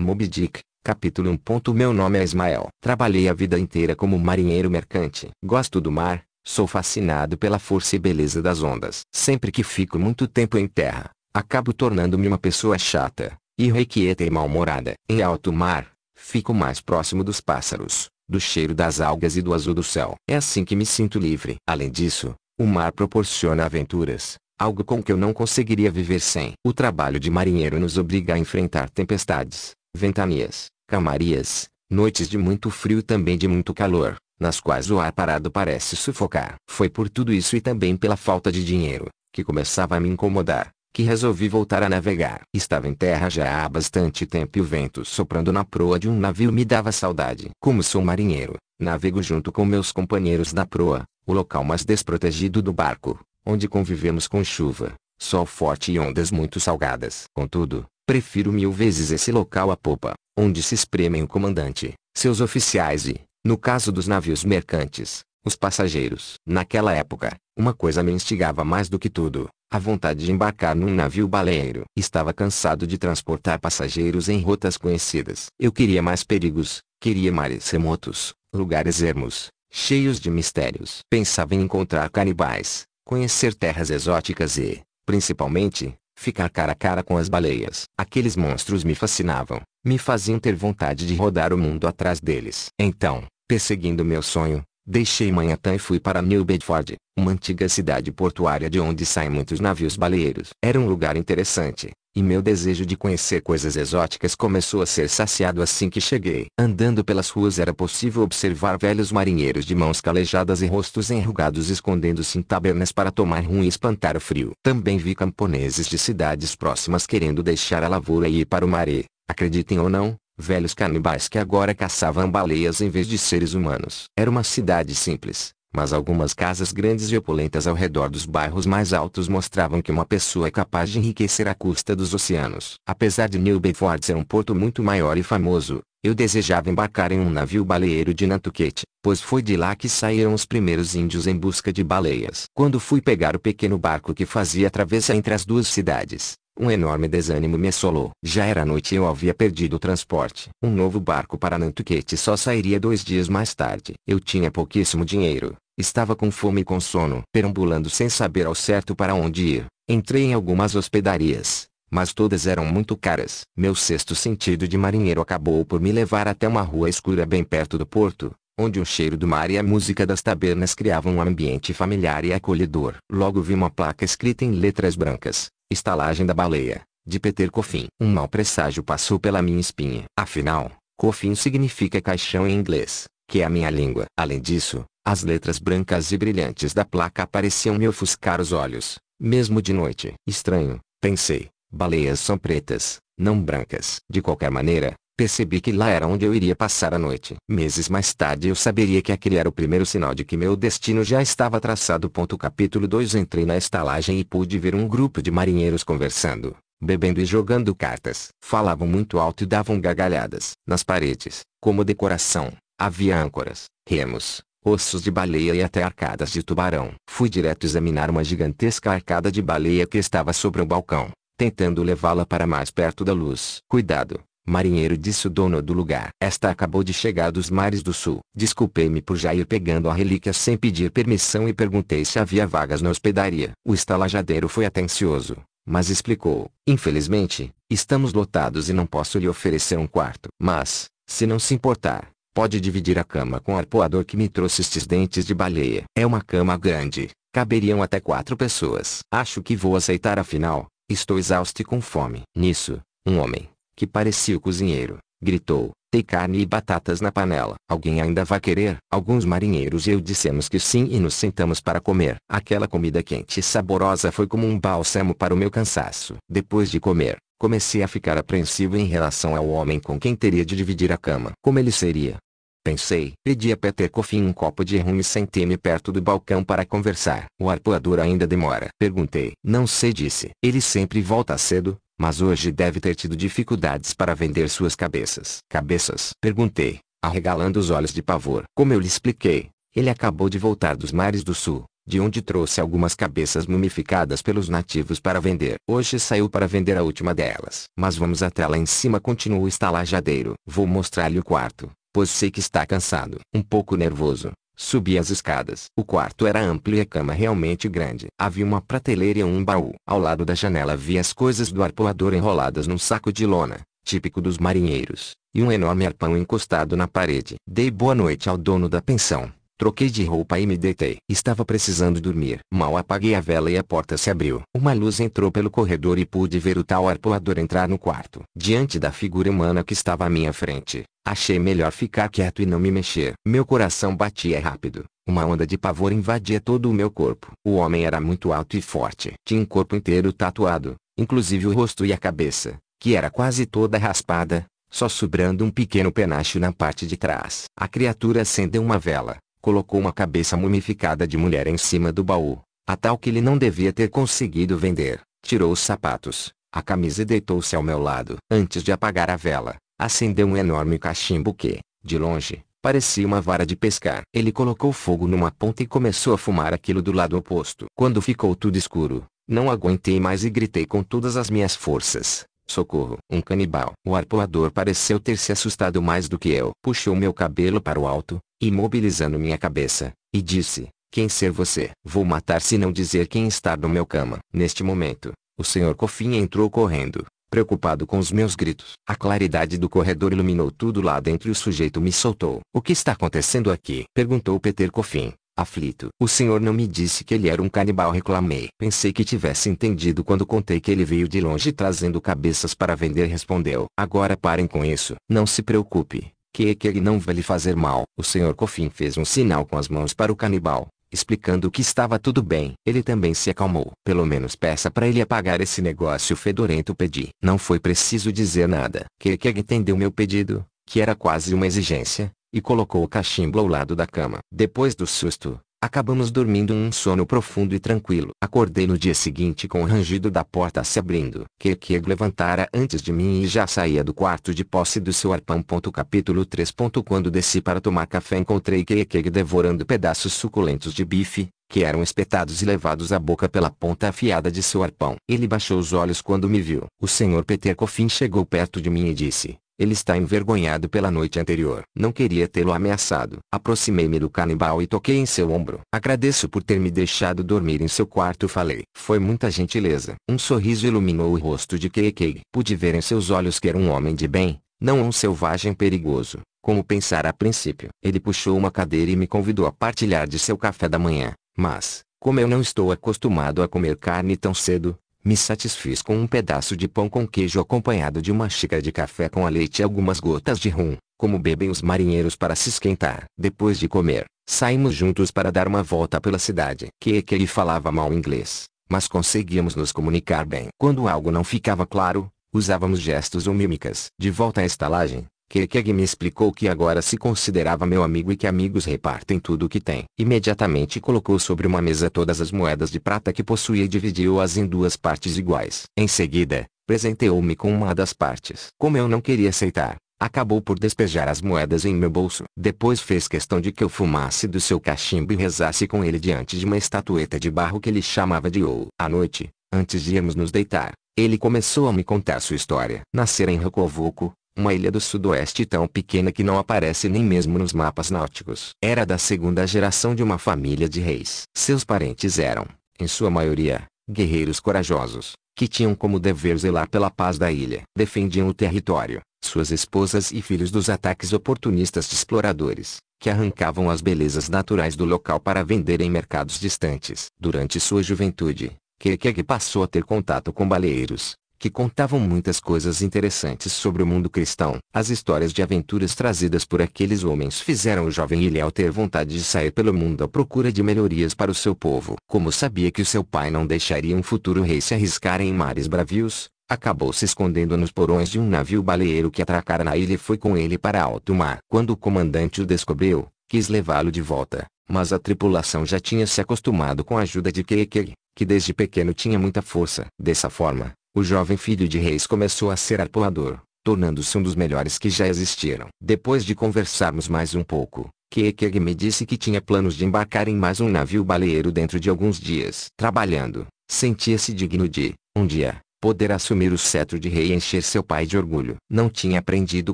Moby Dick, capítulo 1. Meu nome é Ismael. Trabalhei a vida inteira como marinheiro mercante. Gosto do mar, sou fascinado pela força e beleza das ondas. Sempre que fico muito tempo em terra, acabo tornando-me uma pessoa chata, irrequieta e mal-humorada. Em alto mar, fico mais próximo dos pássaros, do cheiro das algas e do azul do céu. É assim que me sinto livre. Além disso, o mar proporciona aventuras, algo com que eu não conseguiria viver sem. O trabalho de marinheiro nos obriga a enfrentar tempestades, ventanias, calmarias, noites de muito frio e também de muito calor, nas quais o ar parado parece sufocar. Foi por tudo isso e também pela falta de dinheiro, que começava a me incomodar, que resolvi voltar a navegar. Estava em terra já há bastante tempo e o vento soprando na proa de um navio me dava saudade. Como sou marinheiro, navego junto com meus companheiros da proa, o local mais desprotegido do barco, onde convivemos com chuva, sol forte e ondas muito salgadas. Contudo, prefiro 1000 vezes esse local à popa, onde se espremem o comandante, seus oficiais e, no caso dos navios mercantes, os passageiros. Naquela época, uma coisa me instigava mais do que tudo, a vontade de embarcar num navio baleeiro. Estava cansado de transportar passageiros em rotas conhecidas. Eu queria mais perigos, queria mares remotos, lugares ermos, cheios de mistérios. Pensava em encontrar canibais, conhecer terras exóticas e, principalmente, ficar cara a cara com as baleias. Aqueles monstros me fascinavam, me faziam ter vontade de rodar o mundo atrás deles. Então, perseguindo meu sonho, deixei Manhattan e fui para New Bedford, uma antiga cidade portuária de onde saem muitos navios baleeiros. Era um lugar interessante, e meu desejo de conhecer coisas exóticas começou a ser saciado assim que cheguei. Andando pelas ruas era possível observar velhos marinheiros de mãos calejadas e rostos enrugados escondendo-se em tabernas para tomar rum e espantar o frio. Também vi camponeses de cidades próximas querendo deixar a lavoura e ir para o mar e, acreditem ou não, velhos canibais que agora caçavam baleias em vez de seres humanos. Era uma cidade simples, mas algumas casas grandes e opulentas ao redor dos bairros mais altos mostravam que uma pessoa é capaz de enriquecer à custa dos oceanos. Apesar de New Bedford ser um porto muito maior e famoso, eu desejava embarcar em um navio baleeiro de Nantucket, pois foi de lá que saíram os primeiros índios em busca de baleias. Quando fui pegar o pequeno barco que fazia a travessa entre as duas cidades, um enorme desânimo me assolou. Já era noite e eu havia perdido o transporte. Um novo barco para Nantucket só sairia 2 dias mais tarde. Eu tinha pouquíssimo dinheiro, estava com fome e com sono. Perambulando sem saber ao certo para onde ir, entrei em algumas hospedarias, mas todas eram muito caras. Meu sexto sentido de marinheiro acabou por me levar até uma rua escura bem perto do porto, onde o cheiro do mar e a música das tabernas criavam um ambiente familiar e acolhedor. Logo vi uma placa escrita em letras brancas: Estalagem da Baleia, de Peter Coffin. Um mau presságio passou pela minha espinha. Afinal, Coffin significa caixão em inglês, que é a minha língua. Além disso, as letras brancas e brilhantes da placa pareciam me ofuscar os olhos, mesmo de noite. Estranho, pensei, baleias são pretas, não brancas. De qualquer maneira, percebi que lá era onde eu iria passar a noite. Meses mais tarde eu saberia que aquele era o primeiro sinal de que meu destino já estava traçado. Capítulo 2. Entrei na estalagem e pude ver um grupo de marinheiros conversando, bebendo e jogando cartas. Falavam muito alto e davam gargalhadas. Nas paredes, como decoração, havia âncoras, remos, ossos de baleia e até arcadas de tubarão. Fui direto examinar uma gigantesca arcada de baleia que estava sobre o balcão, tentando levá-la para mais perto da luz. Cuidado, marinheiro, disse o dono do lugar. Esta acabou de chegar dos mares do sul. Desculpei-me por já ir pegando a relíquia sem pedir permissão e perguntei se havia vagas na hospedaria. O estalajadeiro foi atencioso, mas explicou: infelizmente, estamos lotados e não posso lhe oferecer um quarto. Mas, se não se importar, pode dividir a cama com o arpoador que me trouxe estes dentes de baleia. É uma cama grande, caberiam até 4 pessoas. Acho que vou aceitar, afinal, estou exausto e com fome. Nisso, um homem, que parecia o cozinheiro, gritou: tem carne e batatas na panela. Alguém ainda vai querer? Alguns marinheiros e eu dissemos que sim e nos sentamos para comer. Aquela comida quente e saborosa foi como um bálsamo para o meu cansaço. Depois de comer, comecei a ficar apreensivo em relação ao homem com quem teria de dividir a cama. Como ele seria? Pensei. Pedi a Peter Coffin um copo de rum e sentei-me perto do balcão para conversar. O arpoador ainda demora? Perguntei. Não sei, disse. Ele sempre volta cedo, mas hoje deve ter tido dificuldades para vender suas cabeças. Cabeças? Perguntei, arregalando os olhos de pavor. Como eu lhe expliquei, ele acabou de voltar dos mares do sul, de onde trouxe algumas cabeças mumificadas pelos nativos para vender. Hoje saiu para vender a última delas. Mas vamos até lá em cima, continuou o estalajadeiro. Vou mostrar-lhe o quarto, pois sei que está cansado. Um pouco nervoso, subi as escadas. O quarto era amplo e a cama realmente grande. Havia uma prateleira e um baú. Ao lado da janela havia as coisas do arpoador enroladas num saco de lona, típico dos marinheiros, e um enorme arpão encostado na parede. Dei boa noite ao dono da pensão. Troquei de roupa e me deitei. Estava precisando dormir. Mal apaguei a vela e a porta se abriu. Uma luz entrou pelo corredor e pude ver o tal arpoador entrar no quarto. Diante da figura humana que estava à minha frente, achei melhor ficar quieto e não me mexer. Meu coração batia rápido. Uma onda de pavor invadia todo o meu corpo. O homem era muito alto e forte. Tinha um corpo inteiro tatuado, inclusive o rosto e a cabeça, que era quase toda raspada, só sobrando um pequeno penacho na parte de trás. A criatura acendeu uma vela. Colocou uma cabeça mumificada de mulher em cima do baú, a tal que ele não devia ter conseguido vender. Tirou os sapatos, a camisa e deitou-se ao meu lado. Antes de apagar a vela, acendeu um enorme cachimbo que, de longe, parecia uma vara de pescar. Ele colocou fogo numa ponta e começou a fumar aquilo do lado oposto. Quando ficou tudo escuro, não aguentei mais e gritei com todas as minhas forças: socorro! Um canibal! O arpoador pareceu ter se assustado mais do que eu. Puxou meu cabelo para o alto, imobilizando minha cabeça, e disse: quem ser você? Vou matar se não dizer quem está no meu cama. Neste momento, o Sr. Coffin entrou correndo, preocupado com os meus gritos. A claridade do corredor iluminou tudo lá dentro e o sujeito me soltou. O que está acontecendo aqui? Perguntou Peter Coffin, aflito. O senhor não me disse que ele era um canibal, reclamei. Pensei que tivesse entendido quando contei que ele veio de longe trazendo cabeças para vender, respondeu. Agora parem com isso. Não se preocupe, que ele não vai lhe fazer mal. O Sr. Coffin fez um sinal com as mãos para o canibal, explicando que estava tudo bem. Ele também se acalmou. Pelo menos peça para ele apagar esse negócio fedorento, pedi. Não foi preciso dizer nada. Que entendeu meu pedido, que era quase uma exigência, e colocou o cachimbo ao lado da cama. Depois do susto, acabamos dormindo um sono profundo e tranquilo. Acordei no dia seguinte com o rangido da porta se abrindo. Kekeg levantara antes de mim e já saía do quarto de posse do seu arpão. Capítulo 3. Quando desci para tomar café, encontrei Kekeg devorando pedaços suculentos de bife, que eram espetados e levados à boca pela ponta afiada de seu arpão. Ele baixou os olhos quando me viu. O Sr. Peter Coffin chegou perto de mim e disse: ele está envergonhado pela noite anterior. Não queria tê-lo ameaçado. Aproximei-me do canibal e toquei em seu ombro. Agradeço por ter me deixado dormir em seu quarto, falei. Foi muita gentileza. Um sorriso iluminou o rosto de Kekeg. Pude ver em seus olhos que era um homem de bem, não um selvagem perigoso, como pensara a princípio. Ele puxou uma cadeira e me convidou a partilhar de seu café da manhã, mas, como eu não estou acostumado a comer carne tão cedo, me satisfiz com um pedaço de pão com queijo acompanhado de uma xícara de café com leite e algumas gotas de rum, como bebem os marinheiros para se esquentar. Depois de comer, saímos juntos para dar uma volta pela cidade. Kekeg falava mal inglês, mas conseguíamos nos comunicar bem. Quando algo não ficava claro, usávamos gestos ou mímicas. De volta à estalagem, Kekeg me explicou que agora se considerava meu amigo e que amigos repartem tudo o que tem. Imediatamente colocou sobre uma mesa todas as moedas de prata que possuía e dividiu-as em duas partes iguais. Em seguida, presenteou-me com uma das partes. Como eu não queria aceitar, acabou por despejar as moedas em meu bolso. Depois fez questão de que eu fumasse do seu cachimbo e rezasse com ele diante de uma estatueta de barro que ele chamava de ouro. À noite, antes de irmos nos deitar, ele começou a me contar sua história. Nascera em Rokovoco, uma ilha do sudoeste tão pequena que não aparece nem mesmo nos mapas náuticos. Era da segunda geração de uma família de reis. Seus parentes eram, em sua maioria, guerreiros corajosos, que tinham como dever zelar pela paz da ilha. Defendiam o território, suas esposas e filhos dos ataques oportunistas de exploradores, que arrancavam as belezas naturais do local para vender em mercados distantes. Durante sua juventude, Kekeg passou a ter contato com baleeiros, que contavam muitas coisas interessantes sobre o mundo cristão. As histórias de aventuras trazidas por aqueles homens fizeram o jovem Ilhéu ter vontade de sair pelo mundo à procura de melhorias para o seu povo. Como sabia que o seu pai não deixaria um futuro rei se arriscar em mares bravios, acabou se escondendo nos porões de um navio baleeiro que atracara na ilha e foi com ele para alto mar. Quando o comandante o descobriu, quis levá-lo de volta, mas a tripulação já tinha se acostumado com a ajuda de Kekeg, que desde pequeno tinha muita força. Dessa forma, o jovem filho de reis começou a ser arpoador, tornando-se um dos melhores que já existiram. Depois de conversarmos mais um pouco, Kekeg me disse que tinha planos de embarcar em mais um navio baleeiro dentro de alguns dias. Trabalhando, sentia-se digno de, um dia, poder assumir o cetro de rei e encher seu pai de orgulho. Não tinha aprendido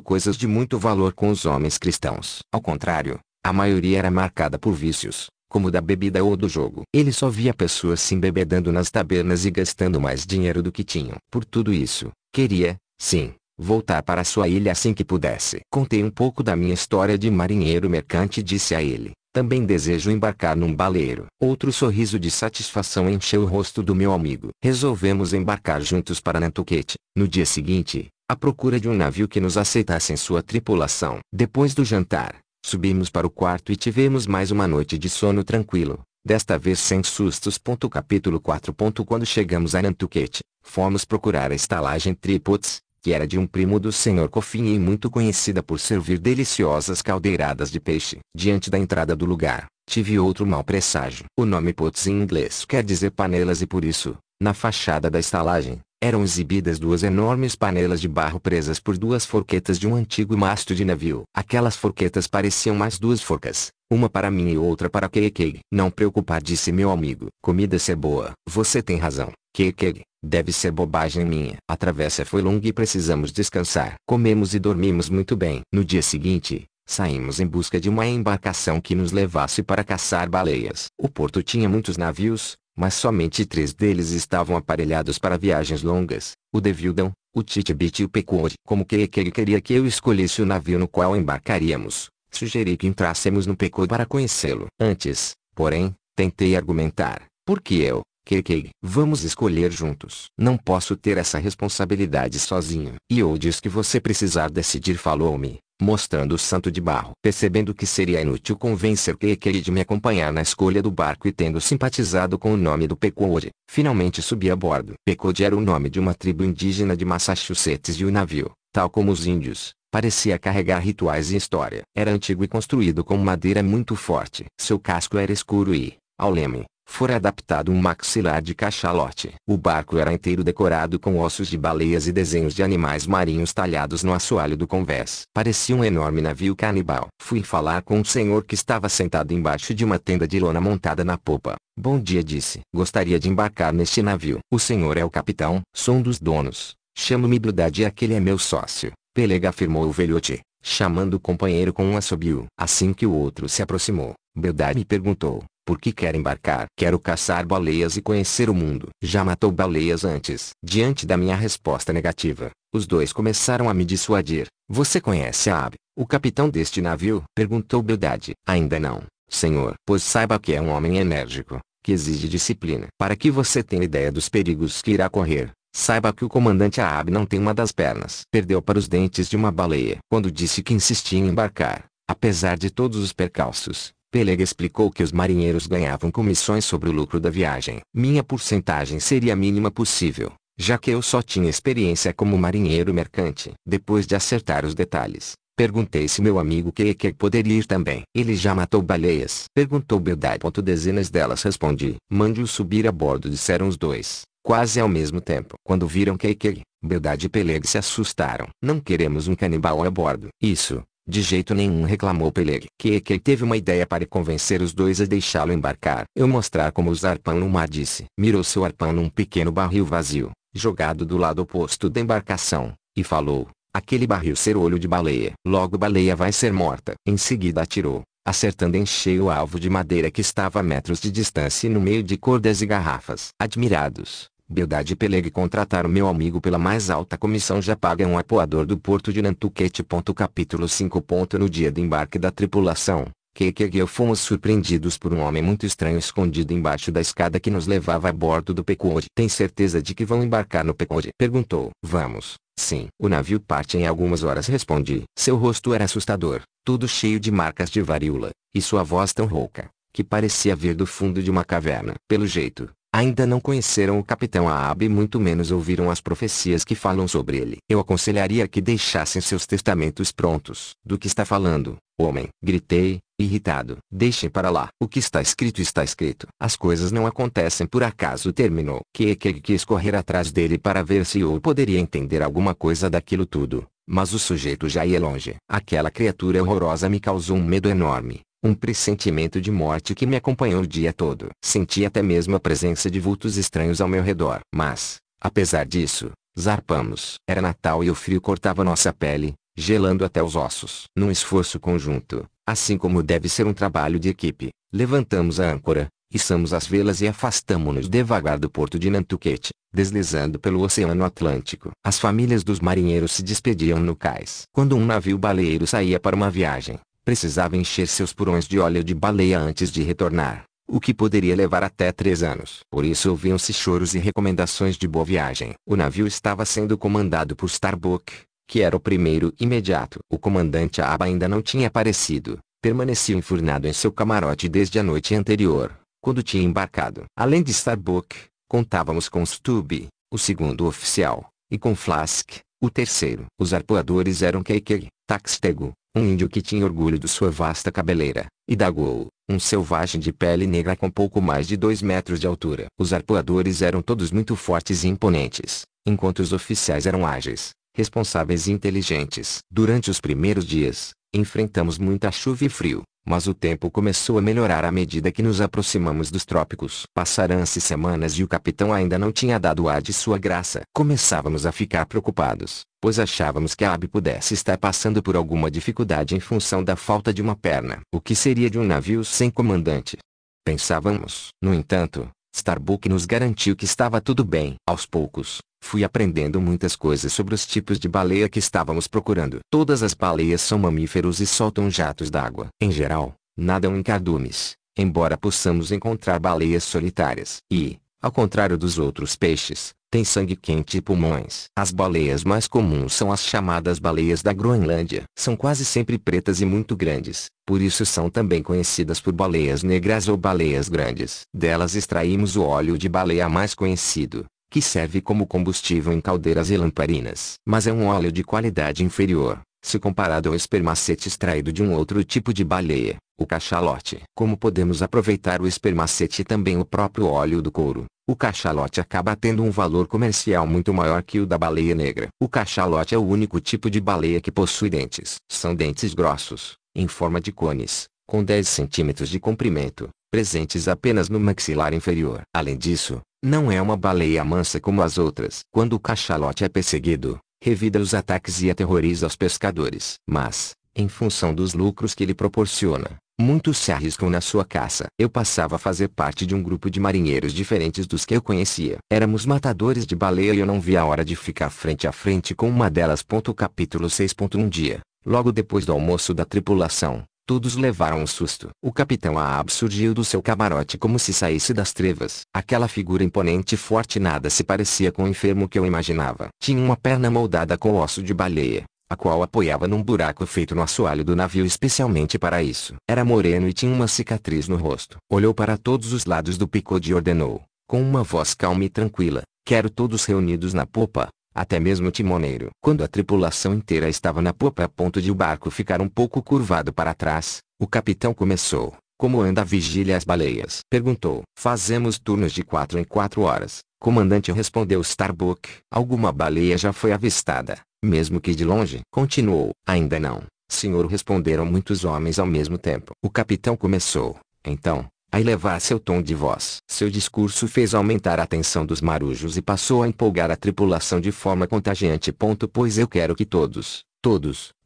coisas de muito valor com os homens cristãos. Ao contrário, a maioria era marcada por vícios, como da bebida ou do jogo. Ele só via pessoas se embebedando nas tabernas e gastando mais dinheiro do que tinham. Por tudo isso, queria, sim, voltar para sua ilha assim que pudesse. Contei um pouco da minha história de marinheiro mercante e disse a ele: também desejo embarcar num baleeiro. Outro sorriso de satisfação encheu o rosto do meu amigo. Resolvemos embarcar juntos para Nantucket. No dia seguinte, à procura de um navio que nos aceitasse em sua tripulação. Depois do jantar, subimos para o quarto e tivemos mais uma noite de sono tranquilo, desta vez sem sustos. Capítulo 4. Quando chegamos a Nantucket, fomos procurar a estalagem Tripods, que era de um primo do Sr. Coffin e muito conhecida por servir deliciosas caldeiradas de peixe. Diante da entrada do lugar, tive outro mau presságio. O nome pots em inglês quer dizer panelas e por isso, na fachada da estalagem, eram exibidas duas enormes panelas de barro presas por duas forquetas de um antigo mastro de navio. Aquelas forquetas pareciam mais duas forcas, uma para mim e outra para Kekeg. Não preocupar, disse meu amigo. Comida ser boa. Você tem razão, Kekeg. Deve ser bobagem minha. A travessa foi longa e precisamos descansar. Comemos e dormimos muito bem. No dia seguinte, saímos em busca de uma embarcação que nos levasse para caçar baleias. O porto tinha muitos navios, mas somente 3 deles estavam aparelhados para viagens longas: o Devildon, o Titbit e o Pequod. Como Kekeg queria que eu escolhesse o navio no qual embarcaríamos, sugeri que entrássemos no Pequod para conhecê-lo. Antes, porém, tentei argumentar: por que eu, Kekeg? Vamos escolher juntos. Não posso ter essa responsabilidade sozinho. E eu disse que você precisar decidir, falou-me, mostrando o santo de barro. Percebendo que seria inútil convencer Kekeg de me acompanhar na escolha do barco e tendo simpatizado com o nome do Pequod, finalmente subi a bordo. Pequod era o nome de uma tribo indígena de Massachusetts e o navio, tal como os índios, parecia carregar rituais e história. Era antigo e construído com madeira muito forte. Seu casco era escuro e, ao leme, fora adaptado um maxilar de cachalote. O barco era inteiro decorado com ossos de baleias e desenhos de animais marinhos talhados no assoalho do convés. Parecia um enorme navio canibal. Fui falar com um senhor que estava sentado embaixo de uma tenda de lona montada na popa. Bom dia, disse. Gostaria de embarcar neste navio. O senhor é o capitão? Sou um dos donos. Chamo-me Bildad e aquele é meu sócio, Peleg, afirmou o velhote, chamando o companheiro com um assobio. Assim que o outro se aproximou, Bildad me perguntou: por que quer embarcar? Quero caçar baleias e conhecer o mundo. Já matou baleias antes? Diante da minha resposta negativa, os dois começaram a me dissuadir. Você conhece Ab, o capitão deste navio? Perguntou Bildad. Ainda não, senhor. Pois saiba que é um homem enérgico, que exige disciplina. Para que você tenha ideia dos perigos que irá correr, saiba que o comandante Ab não tem uma das pernas. Perdeu para os dentes de uma baleia. Quando disse que insistia em embarcar, apesar de todos os percalços, Peleg explicou que os marinheiros ganhavam comissões sobre o lucro da viagem. Minha porcentagem seria a mínima possível, já que eu só tinha experiência como marinheiro mercante. Depois de acertar os detalhes, perguntei se meu amigo Kekeg poderia ir também. Ele já matou baleias? Perguntou Bildad. Dezenas delas, respondi. Mande-o subir a bordo, disseram os dois, quase ao mesmo tempo. Quando viram Kekeg, Bildad e Peleg se assustaram. Não queremos um canibal a bordo. Isso, de jeito nenhum, reclamou Peleg. Kekeg teve uma ideia para convencer os dois a deixá-lo embarcar. Eu mostrar como usar pão no mar, disse. Mirou seu arpão num pequeno barril vazio, jogado do lado oposto da embarcação, e falou: aquele barril ser olho de baleia. Logo a baleia vai ser morta. Em seguida atirou, acertando em cheio o alvo de madeira que estava a metros de distância e no meio de cordas e garrafas. Admirados, Bildad e Peleg contrataram meu amigo pela mais alta comissão já paga um apoador do porto de Nantucket. Capítulo 5. No dia do embarque da tripulação, Kekeg e eu fomos surpreendidos por um homem muito estranho escondido embaixo da escada que nos levava a bordo do Pequod. Tem certeza de que vão embarcar no Pequod? Perguntou. Vamos, sim. O navio parte em algumas horas, respondi. Seu rosto era assustador, tudo cheio de marcas de varíola, e sua voz tão rouca, que parecia vir do fundo de uma caverna. Pelo jeito, ainda não conheceram o capitão Ahab e muito menos ouviram as profecias que falam sobre ele. Eu aconselharia que deixassem seus testamentos prontos. Do que está falando, homem? Gritei, irritado. Deixem para lá. O que está escrito está escrito. As coisas não acontecem por acaso, terminou. Kekeg quis correr atrás dele para ver se eu poderia entender alguma coisa daquilo tudo, mas o sujeito já ia longe. Aquela criatura horrorosa me causou um medo enorme. um pressentimento de morte que me acompanhou o dia todo. Senti até mesmo a presença de vultos estranhos ao meu redor. Mas, apesar disso, zarpamos. Era Natal e o frio cortava nossa pele, gelando até os ossos. Num esforço conjunto, assim como deve ser um trabalho de equipe, levantamos a âncora, içamos as velas e afastamo-nos devagar do porto de Nantucket, deslizando pelo Oceano Atlântico. As famílias dos marinheiros se despediam no cais. Quando um navio baleeiro saía para uma viagem, precisava encher seus purões de óleo de baleia antes de retornar, o que poderia levar até 3 anos. Por isso ouviam-se choros e recomendações de boa viagem. O navio estava sendo comandado por Starbuck, que era o primeiro imediato. O comandante Aba ainda não tinha aparecido, permanecia enfurnado em seu camarote desde a noite anterior, quando tinha embarcado. Além de Starbuck, contávamos com Stubby, o segundo oficial, e com Flask, o terceiro. Os arpoadores eram Keikei, Taxtego, um índio que tinha orgulho de sua vasta cabeleira, e Dago, um selvagem de pele negra com pouco mais de 2 metros de altura. Os arpoadores eram todos muito fortes e imponentes, enquanto os oficiais eram ágeis, responsáveis e inteligentes. Durante os primeiros dias, enfrentamos muita chuva e frio, mas o tempo começou a melhorar à medida que nos aproximamos dos trópicos. Passaram-se semanas e o capitão ainda não tinha dado ar de sua graça. Começávamos a ficar preocupados, pois achávamos que a Abby pudesse estar passando por alguma dificuldade em função da falta de uma perna. O que seria de um navio sem comandante? Pensávamos. No entanto, Starbuck nos garantiu que estava tudo bem. Aos poucos, fui aprendendo muitas coisas sobre os tipos de baleia que estávamos procurando. Todas as baleias são mamíferos e soltam jatos d'água. Em geral, nadam em cardumes, embora possamos encontrar baleias solitárias. E, ao contrário dos outros peixes, têm sangue quente e pulmões. As baleias mais comuns são as chamadas baleias da Groenlândia. São quase sempre pretas e muito grandes, por isso são também conhecidas por baleias negras ou baleias grandes. Delas extraímos o óleo de baleia mais conhecido, que serve como combustível em caldeiras e lamparinas. Mas é um óleo de qualidade inferior, se comparado ao espermacete extraído de um outro tipo de baleia, o cachalote. Como podemos aproveitar o espermacete e também o próprio óleo do couro, o cachalote acaba tendo um valor comercial muito maior que o da baleia negra. O cachalote é o único tipo de baleia que possui dentes. São dentes grossos, em forma de cones, com 10 centímetros de comprimento, presentes apenas no maxilar inferior. Além disso, não é uma baleia mansa como as outras. Quando o cachalote é perseguido, revida os ataques e aterroriza os pescadores. Mas, em função dos lucros que ele proporciona, muitos se arriscam na sua caça. Eu passava a fazer parte de um grupo de marinheiros diferentes dos que eu conhecia. Éramos matadores de baleia e eu não via a hora de ficar frente a frente com uma delas. Capítulo 6. Um dia, logo depois do almoço da tripulação, todos levaram um susto. O capitão Ahab surgiu do seu camarote como se saísse das trevas. Aquela figura imponente e forte nada se parecia com o enfermo que eu imaginava. Tinha uma perna moldada com osso de baleia, a qual apoiava num buraco feito no assoalho do navio especialmente para isso. Era moreno e tinha uma cicatriz no rosto. Olhou para todos os lados do Pequod e ordenou, com uma voz calma e tranquila: "Quero todos reunidos na popa, até mesmo o timoneiro." Quando a tripulação inteira estava na popa a ponto de o barco ficar um pouco curvado para trás, o capitão começou: "Como anda a vigília às baleias?" perguntou. "Fazemos turnos de 4 em 4 horas, comandante", respondeu Starbuck. "Alguma baleia já foi avistada, mesmo que de longe?" continuou. "Ainda não, senhor", responderam muitos homens ao mesmo tempo. O capitão começou, então, a elevar seu tom de voz. Seu discurso fez aumentar a atenção dos marujos e passou a empolgar a tripulação de forma contagiante. Pois eu quero que todos,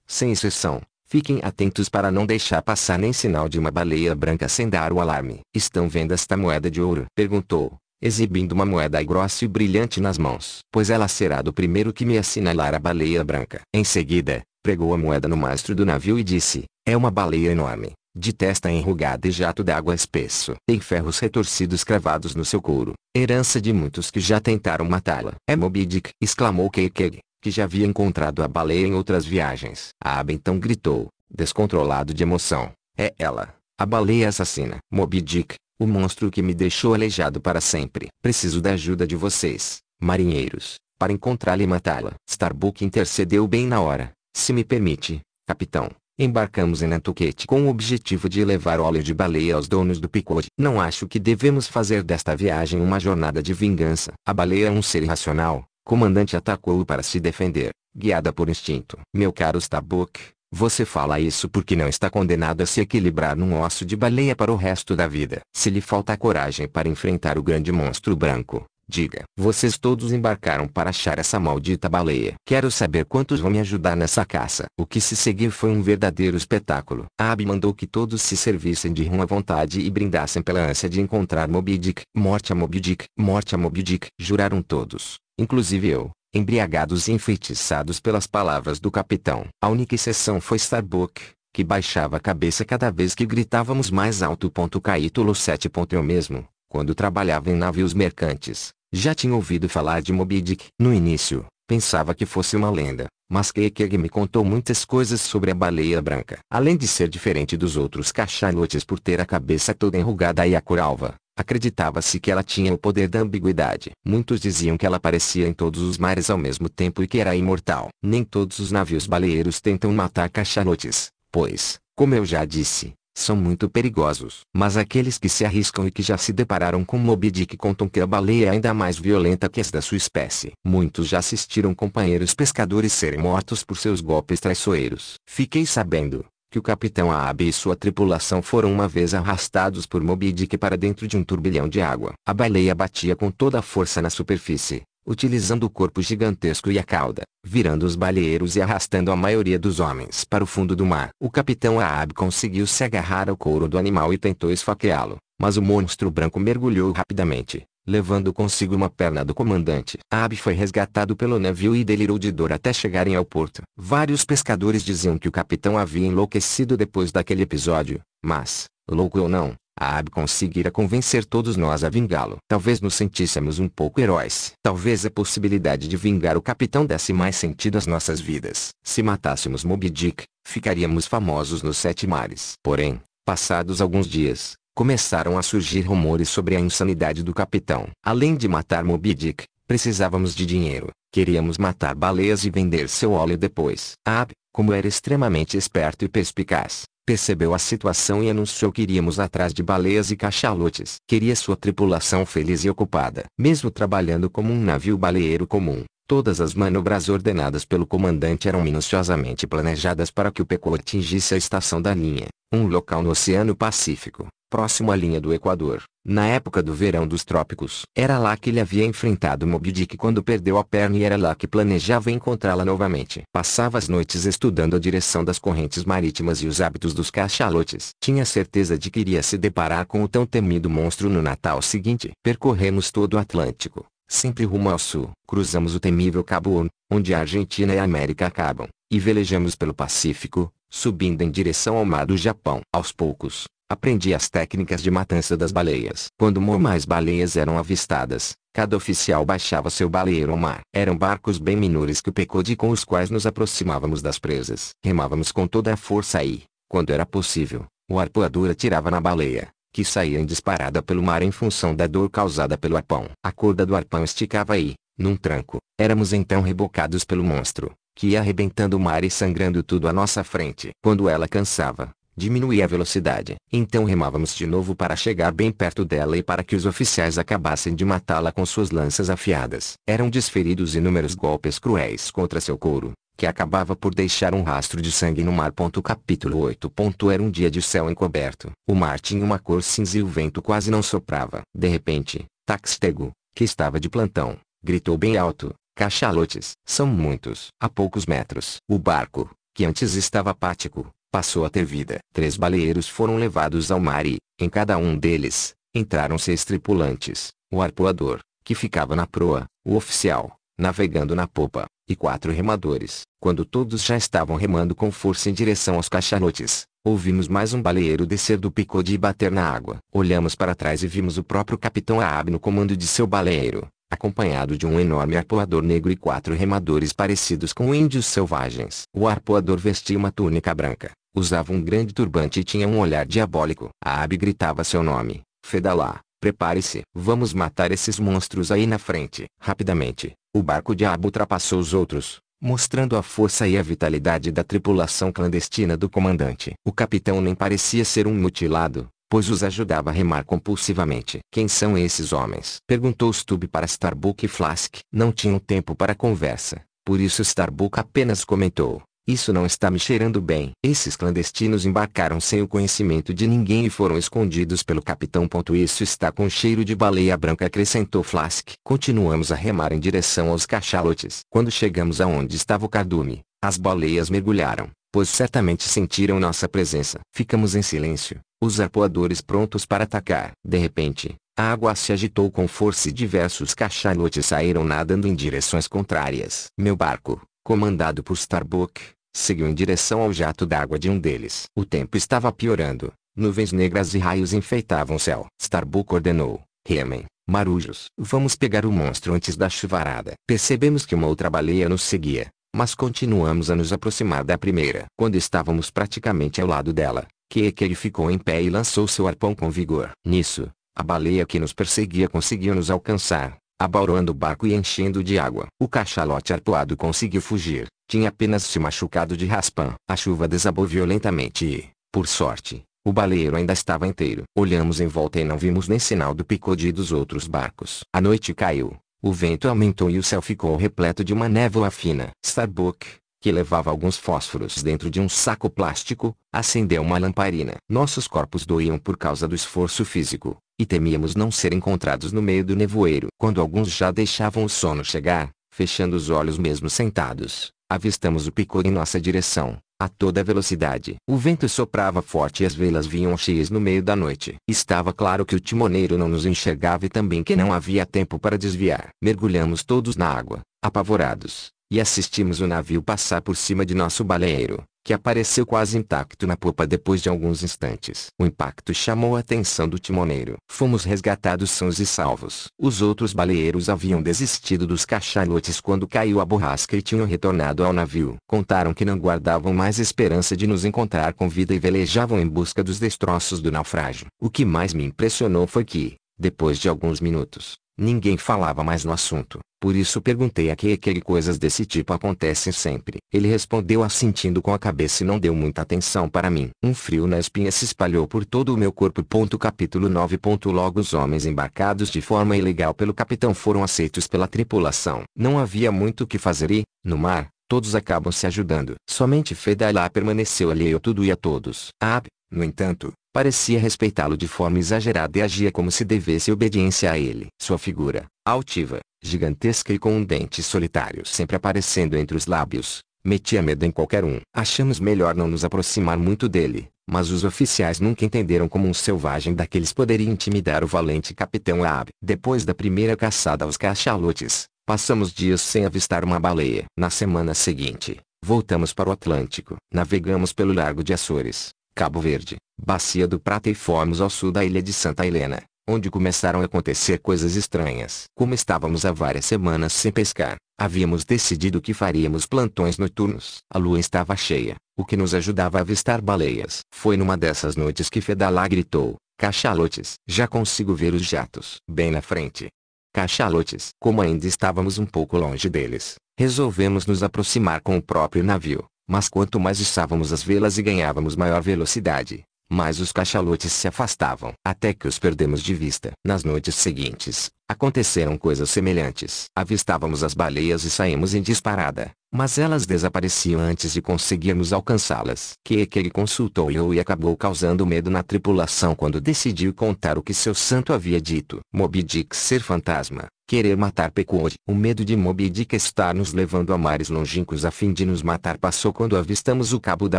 sem exceção, fiquem atentos para não deixar passar nem sinal de uma baleia branca sem dar o alarme. "Estão vendo esta moeda de ouro?" perguntou, exibindo uma moeda grossa e brilhante nas mãos. "Pois ela será do primeiro que me assinalar a baleia branca." Em seguida, pregou a moeda no mastro do navio e disse: "É uma baleia enorme, de testa enrugada e jato d'água espesso. Tem ferros retorcidos cravados no seu couro, herança de muitos que já tentaram matá-la." "É Moby Dick!" exclamou Keikei, que já havia encontrado a baleia em outras viagens. Ahab então gritou, descontrolado de emoção: "É ela, a baleia assassina." "Moby Dick, o monstro que me deixou aleijado para sempre. Preciso da ajuda de vocês, marinheiros, para encontrá-la e matá-la." Starbuck intercedeu bem na hora: "Se me permite, capitão, embarcamos em Nantucket com o objetivo de levar óleo de baleia aos donos do Pequod. Não acho que devemos fazer desta viagem uma jornada de vingança." "A baleia é um ser irracional, comandante", atacou-o para se defender, guiada por instinto. "Meu caro Starbuck, Você fala isso porque não está condenado a se equilibrar num osso de baleia para o resto da vida. Se lhe falta coragem para enfrentar o grande monstro branco, diga. Vocês todos embarcaram para achar essa maldita baleia. Quero saber quantos vão me ajudar nessa caça. O que se seguiu foi um verdadeiro espetáculo. Abe mandou que todos se servissem de rum à vontade e brindassem pela ânsia de encontrar Moby Dick. Morte a Moby Dick, morte a Moby Dick, juraram todos, inclusive eu, embriagados e enfeitiçados pelas palavras do capitão. A única exceção foi Starbuck, que baixava a cabeça cada vez que gritávamos mais alto. Capítulo 7. Eu mesmo, quando trabalhava em navios mercantes, já tinha ouvido falar de Moby Dick. No início, pensava que fosse uma lenda, mas Kekeg me contou muitas coisas sobre a baleia branca. Além de ser diferente dos outros cachalotes por ter a cabeça toda enrugada e a cor alva, acreditava-se que ela tinha o poder da ambiguidade. Muitos diziam que ela aparecia em todos os mares ao mesmo tempo e que era imortal. Nem todos os navios baleeiros tentam matar cachalotes, pois, como eu já disse, são muito perigosos. Mas aqueles que se arriscam e que já se depararam com Moby Dick contam que a baleia é ainda mais violenta que as da sua espécie. Muitos já assistiram companheiros pescadores serem mortos por seus golpes traiçoeiros. Fiquei sabendo que o capitão Abe e sua tripulação foram uma vez arrastados por Moby Dick para dentro de um turbilhão de água. A baleia batia com toda a força na superfície, utilizando o corpo gigantesco e a cauda, virando os baleeiros e arrastando a maioria dos homens para o fundo do mar. O capitão Abe conseguiu se agarrar ao couro do animal e tentou esfaqueá-lo, mas o monstro branco mergulhou rapidamente, levando consigo uma perna do comandante. Abe foi resgatado pelo navio e delirou de dor até chegarem ao porto. Vários pescadores diziam que o capitão havia enlouquecido depois daquele episódio, mas, louco ou não, Abe conseguira convencer todos nós a vingá-lo. Talvez nos sentíssemos um pouco heróis. Talvez a possibilidade de vingar o capitão desse mais sentido às nossas vidas. Se matássemos Moby Dick, ficaríamos famosos nos 7 mares. Porém, passados alguns dias, começaram a surgir rumores sobre a insanidade do capitão. Além de matar Moby Dick, precisávamos de dinheiro. Queríamos matar baleias e vender seu óleo depois. Abe, como era extremamente esperto e perspicaz, percebeu a situação e anunciou que iríamos atrás de baleias e cachalotes. Queria sua tripulação feliz e ocupada. Mesmo trabalhando como um navio baleeiro comum, todas as manobras ordenadas pelo comandante eram minuciosamente planejadas para que o Pequod atingisse a estação da linha, um local no Oceano Pacífico, próximo à linha do Equador, na época do verão dos trópicos. Era lá que ele havia enfrentado Moby Dick quando perdeu a perna e era lá que planejava encontrá-la novamente. Passava as noites estudando a direção das correntes marítimas e os hábitos dos cachalotes. Tinha certeza de que iria se deparar com o tão temido monstro no Natal seguinte. Percorremos todo o Atlântico, sempre rumo ao sul. Cruzamos o temível Cabo Horn, onde a Argentina e a América acabam, e velejamos pelo Pacífico, subindo em direção ao mar do Japão. Aos poucos, aprendi as técnicas de matança das baleias. Quando mais baleias eram avistadas, cada oficial baixava seu baleeiro ao mar. Eram barcos bem menores que o Pequod com os quais nos aproximávamos das presas. Remávamos com toda a força e, quando era possível, o arpoador atirava na baleia, que saía em disparada pelo mar em função da dor causada pelo arpão. A corda do arpão esticava e, num tranco, éramos então rebocados pelo monstro, que ia arrebentando o mar e sangrando tudo à nossa frente. Quando ela cansava, diminuía a velocidade. Então remávamos de novo para chegar bem perto dela e para que os oficiais acabassem de matá-la com suas lanças afiadas. Eram desferidos inúmeros golpes cruéis contra seu couro, que acabava por deixar um rastro de sangue no mar. Capítulo 8. Era um dia de céu encoberto. O mar tinha uma cor cinza e o vento quase não soprava. De repente, Taxtego, que estava de plantão, gritou bem alto: "Cachalotes! São muitos!" A poucos metros. O barco, que antes estava apático, passou a ter vida. 3 baleeiros foram levados ao mar e, em cada um deles, entraram 6 tripulantes: o arpoador, que ficava na proa, o oficial, navegando na popa, e 4 remadores. Quando todos já estavam remando com força em direção aos cachalotes, ouvimos mais um baleeiro descer do Pequod e bater na água. Olhamos para trás e vimos o próprio capitão Abe no comando de seu baleeiro, acompanhado de um enorme arpoador negro e 4 remadores parecidos com índios selvagens. O arpoador vestia uma túnica branca, usava um grande turbante e tinha um olhar diabólico. Abe gritava seu nome: "Fedalá, prepare-se! Vamos matar esses monstros aí na frente!" Rapidamente, o barco de Abe ultrapassou os outros, mostrando a força e a vitalidade da tripulação clandestina do comandante. O capitão nem parecia ser um mutilado, pois os ajudava a remar compulsivamente. "Quem são esses homens?" perguntou Stubb para Starbuck e Flask. Não tinham tempo para conversa, por isso Starbuck apenas comentou: Isso não está me cheirando bem. Esses clandestinos embarcaram sem o conhecimento de ninguém e foram escondidos pelo capitão. Isso está com cheiro de baleia branca, acrescentou Flask. Continuamos a remar em direção aos cachalotes. Quando chegamos aonde estava o cardume, as baleias mergulharam, pois certamente sentiram nossa presença. Ficamos em silêncio, os arpoadores prontos para atacar. De repente, a água se agitou com força e diversos cachalotes saíram nadando em direções contrárias. Meu barco, comandado por Starbuck, seguiu em direção ao jato d'água de um deles. O tempo estava piorando, nuvens negras e raios enfeitavam o céu. Starbuck ordenou: remem, marujos. Vamos pegar o monstro antes da chuvarada. Percebemos que uma outra baleia nos seguia, mas continuamos a nos aproximar da primeira. Quando estávamos praticamente ao lado dela, Kekere ficou em pé e lançou seu arpão com vigor. Nisso, a baleia que nos perseguia conseguiu nos alcançar, abaurando o barco e enchendo de água. O cachalote arpoado conseguiu fugir, tinha apenas se machucado de raspão. A chuva desabou violentamente e, por sorte, o baleeiro ainda estava inteiro. Olhamos em volta e não vimos nem sinal do Picodi dos outros barcos. A noite caiu, o vento aumentou e o céu ficou repleto de uma névoa fina. Starbuck, que levava alguns fósforos dentro de um saco plástico, acendeu uma lamparina. Nossos corpos doíam por causa do esforço físico, e temíamos não ser encontrados no meio do nevoeiro. Quando alguns já deixavam o sono chegar, fechando os olhos mesmo sentados, avistamos o Picodi em nossa direção, a toda velocidade. O vento soprava forte e as velas vinham cheias no meio da noite. Estava claro que o timoneiro não nos enxergava e também que não havia tempo para desviar. Mergulhamos todos na água, apavorados, e assistimos o navio passar por cima de nosso baleeiro, que apareceu quase intacto na popa depois de alguns instantes. O impacto chamou a atenção do timoneiro. Fomos resgatados sãos e salvos. Os outros baleeiros haviam desistido dos cachalotes quando caiu a borrasca e tinham retornado ao navio. Contaram que não guardavam mais esperança de nos encontrar com vida e velejavam em busca dos destroços do naufrágio. O que mais me impressionou foi que, depois de alguns minutos, ninguém falava mais no assunto. Por isso perguntei a Kekere: coisas desse tipo acontecem sempre. Ele respondeu assentindo com a cabeça e não deu muita atenção para mim. Um frio na espinha se espalhou por todo o meu corpo. Capítulo 9. Logo os homens embarcados de forma ilegal pelo capitão foram aceitos pela tripulação. Não havia muito o que fazer e, no mar, todos acabam se ajudando. Somente Fedallah permaneceu alheio a tudo e a todos. Ab, no entanto, parecia respeitá-lo de forma exagerada e agia como se devesse obediência a ele. Sua figura, altiva, gigantesca e com um dente solitário sempre aparecendo entre os lábios, metia medo em qualquer um. Achamos melhor não nos aproximar muito dele, mas os oficiais nunca entenderam como um selvagem daqueles poderia intimidar o valente capitão Ab. Depois da primeira caçada aos cachalotes, passamos dias sem avistar uma baleia. Na semana seguinte, voltamos para o Atlântico. Navegamos pelo Largo de Açores, Cabo Verde, Bacia do Prata e fomos ao sul da ilha de Santa Helena, onde começaram a acontecer coisas estranhas. Como estávamos há várias semanas sem pescar, havíamos decidido que faríamos plantões noturnos. A lua estava cheia, o que nos ajudava a avistar baleias. Foi numa dessas noites que Fedallah gritou: cachalotes! Já consigo ver os jatos. Bem na frente. Cachalotes! Como ainda estávamos um pouco longe deles, resolvemos nos aproximar com o próprio navio. Mas quanto mais içávamos as velas e ganhávamos maior velocidade, mais os cachalotes se afastavam, até que os perdemos de vista. Nas noites seguintes, aconteceram coisas semelhantes. Avistávamos as baleias e saímos em disparada, mas elas desapareciam antes de conseguirmos alcançá-las. Kekere consultou eu e acabou causando medo na tripulação quando decidiu contar o que seu santo havia dito. Moby Dick ser fantasma, querer matar Pequod. O medo de Moby Dick estar nos levando a mares longínquos a fim de nos matar passou quando avistamos o Cabo da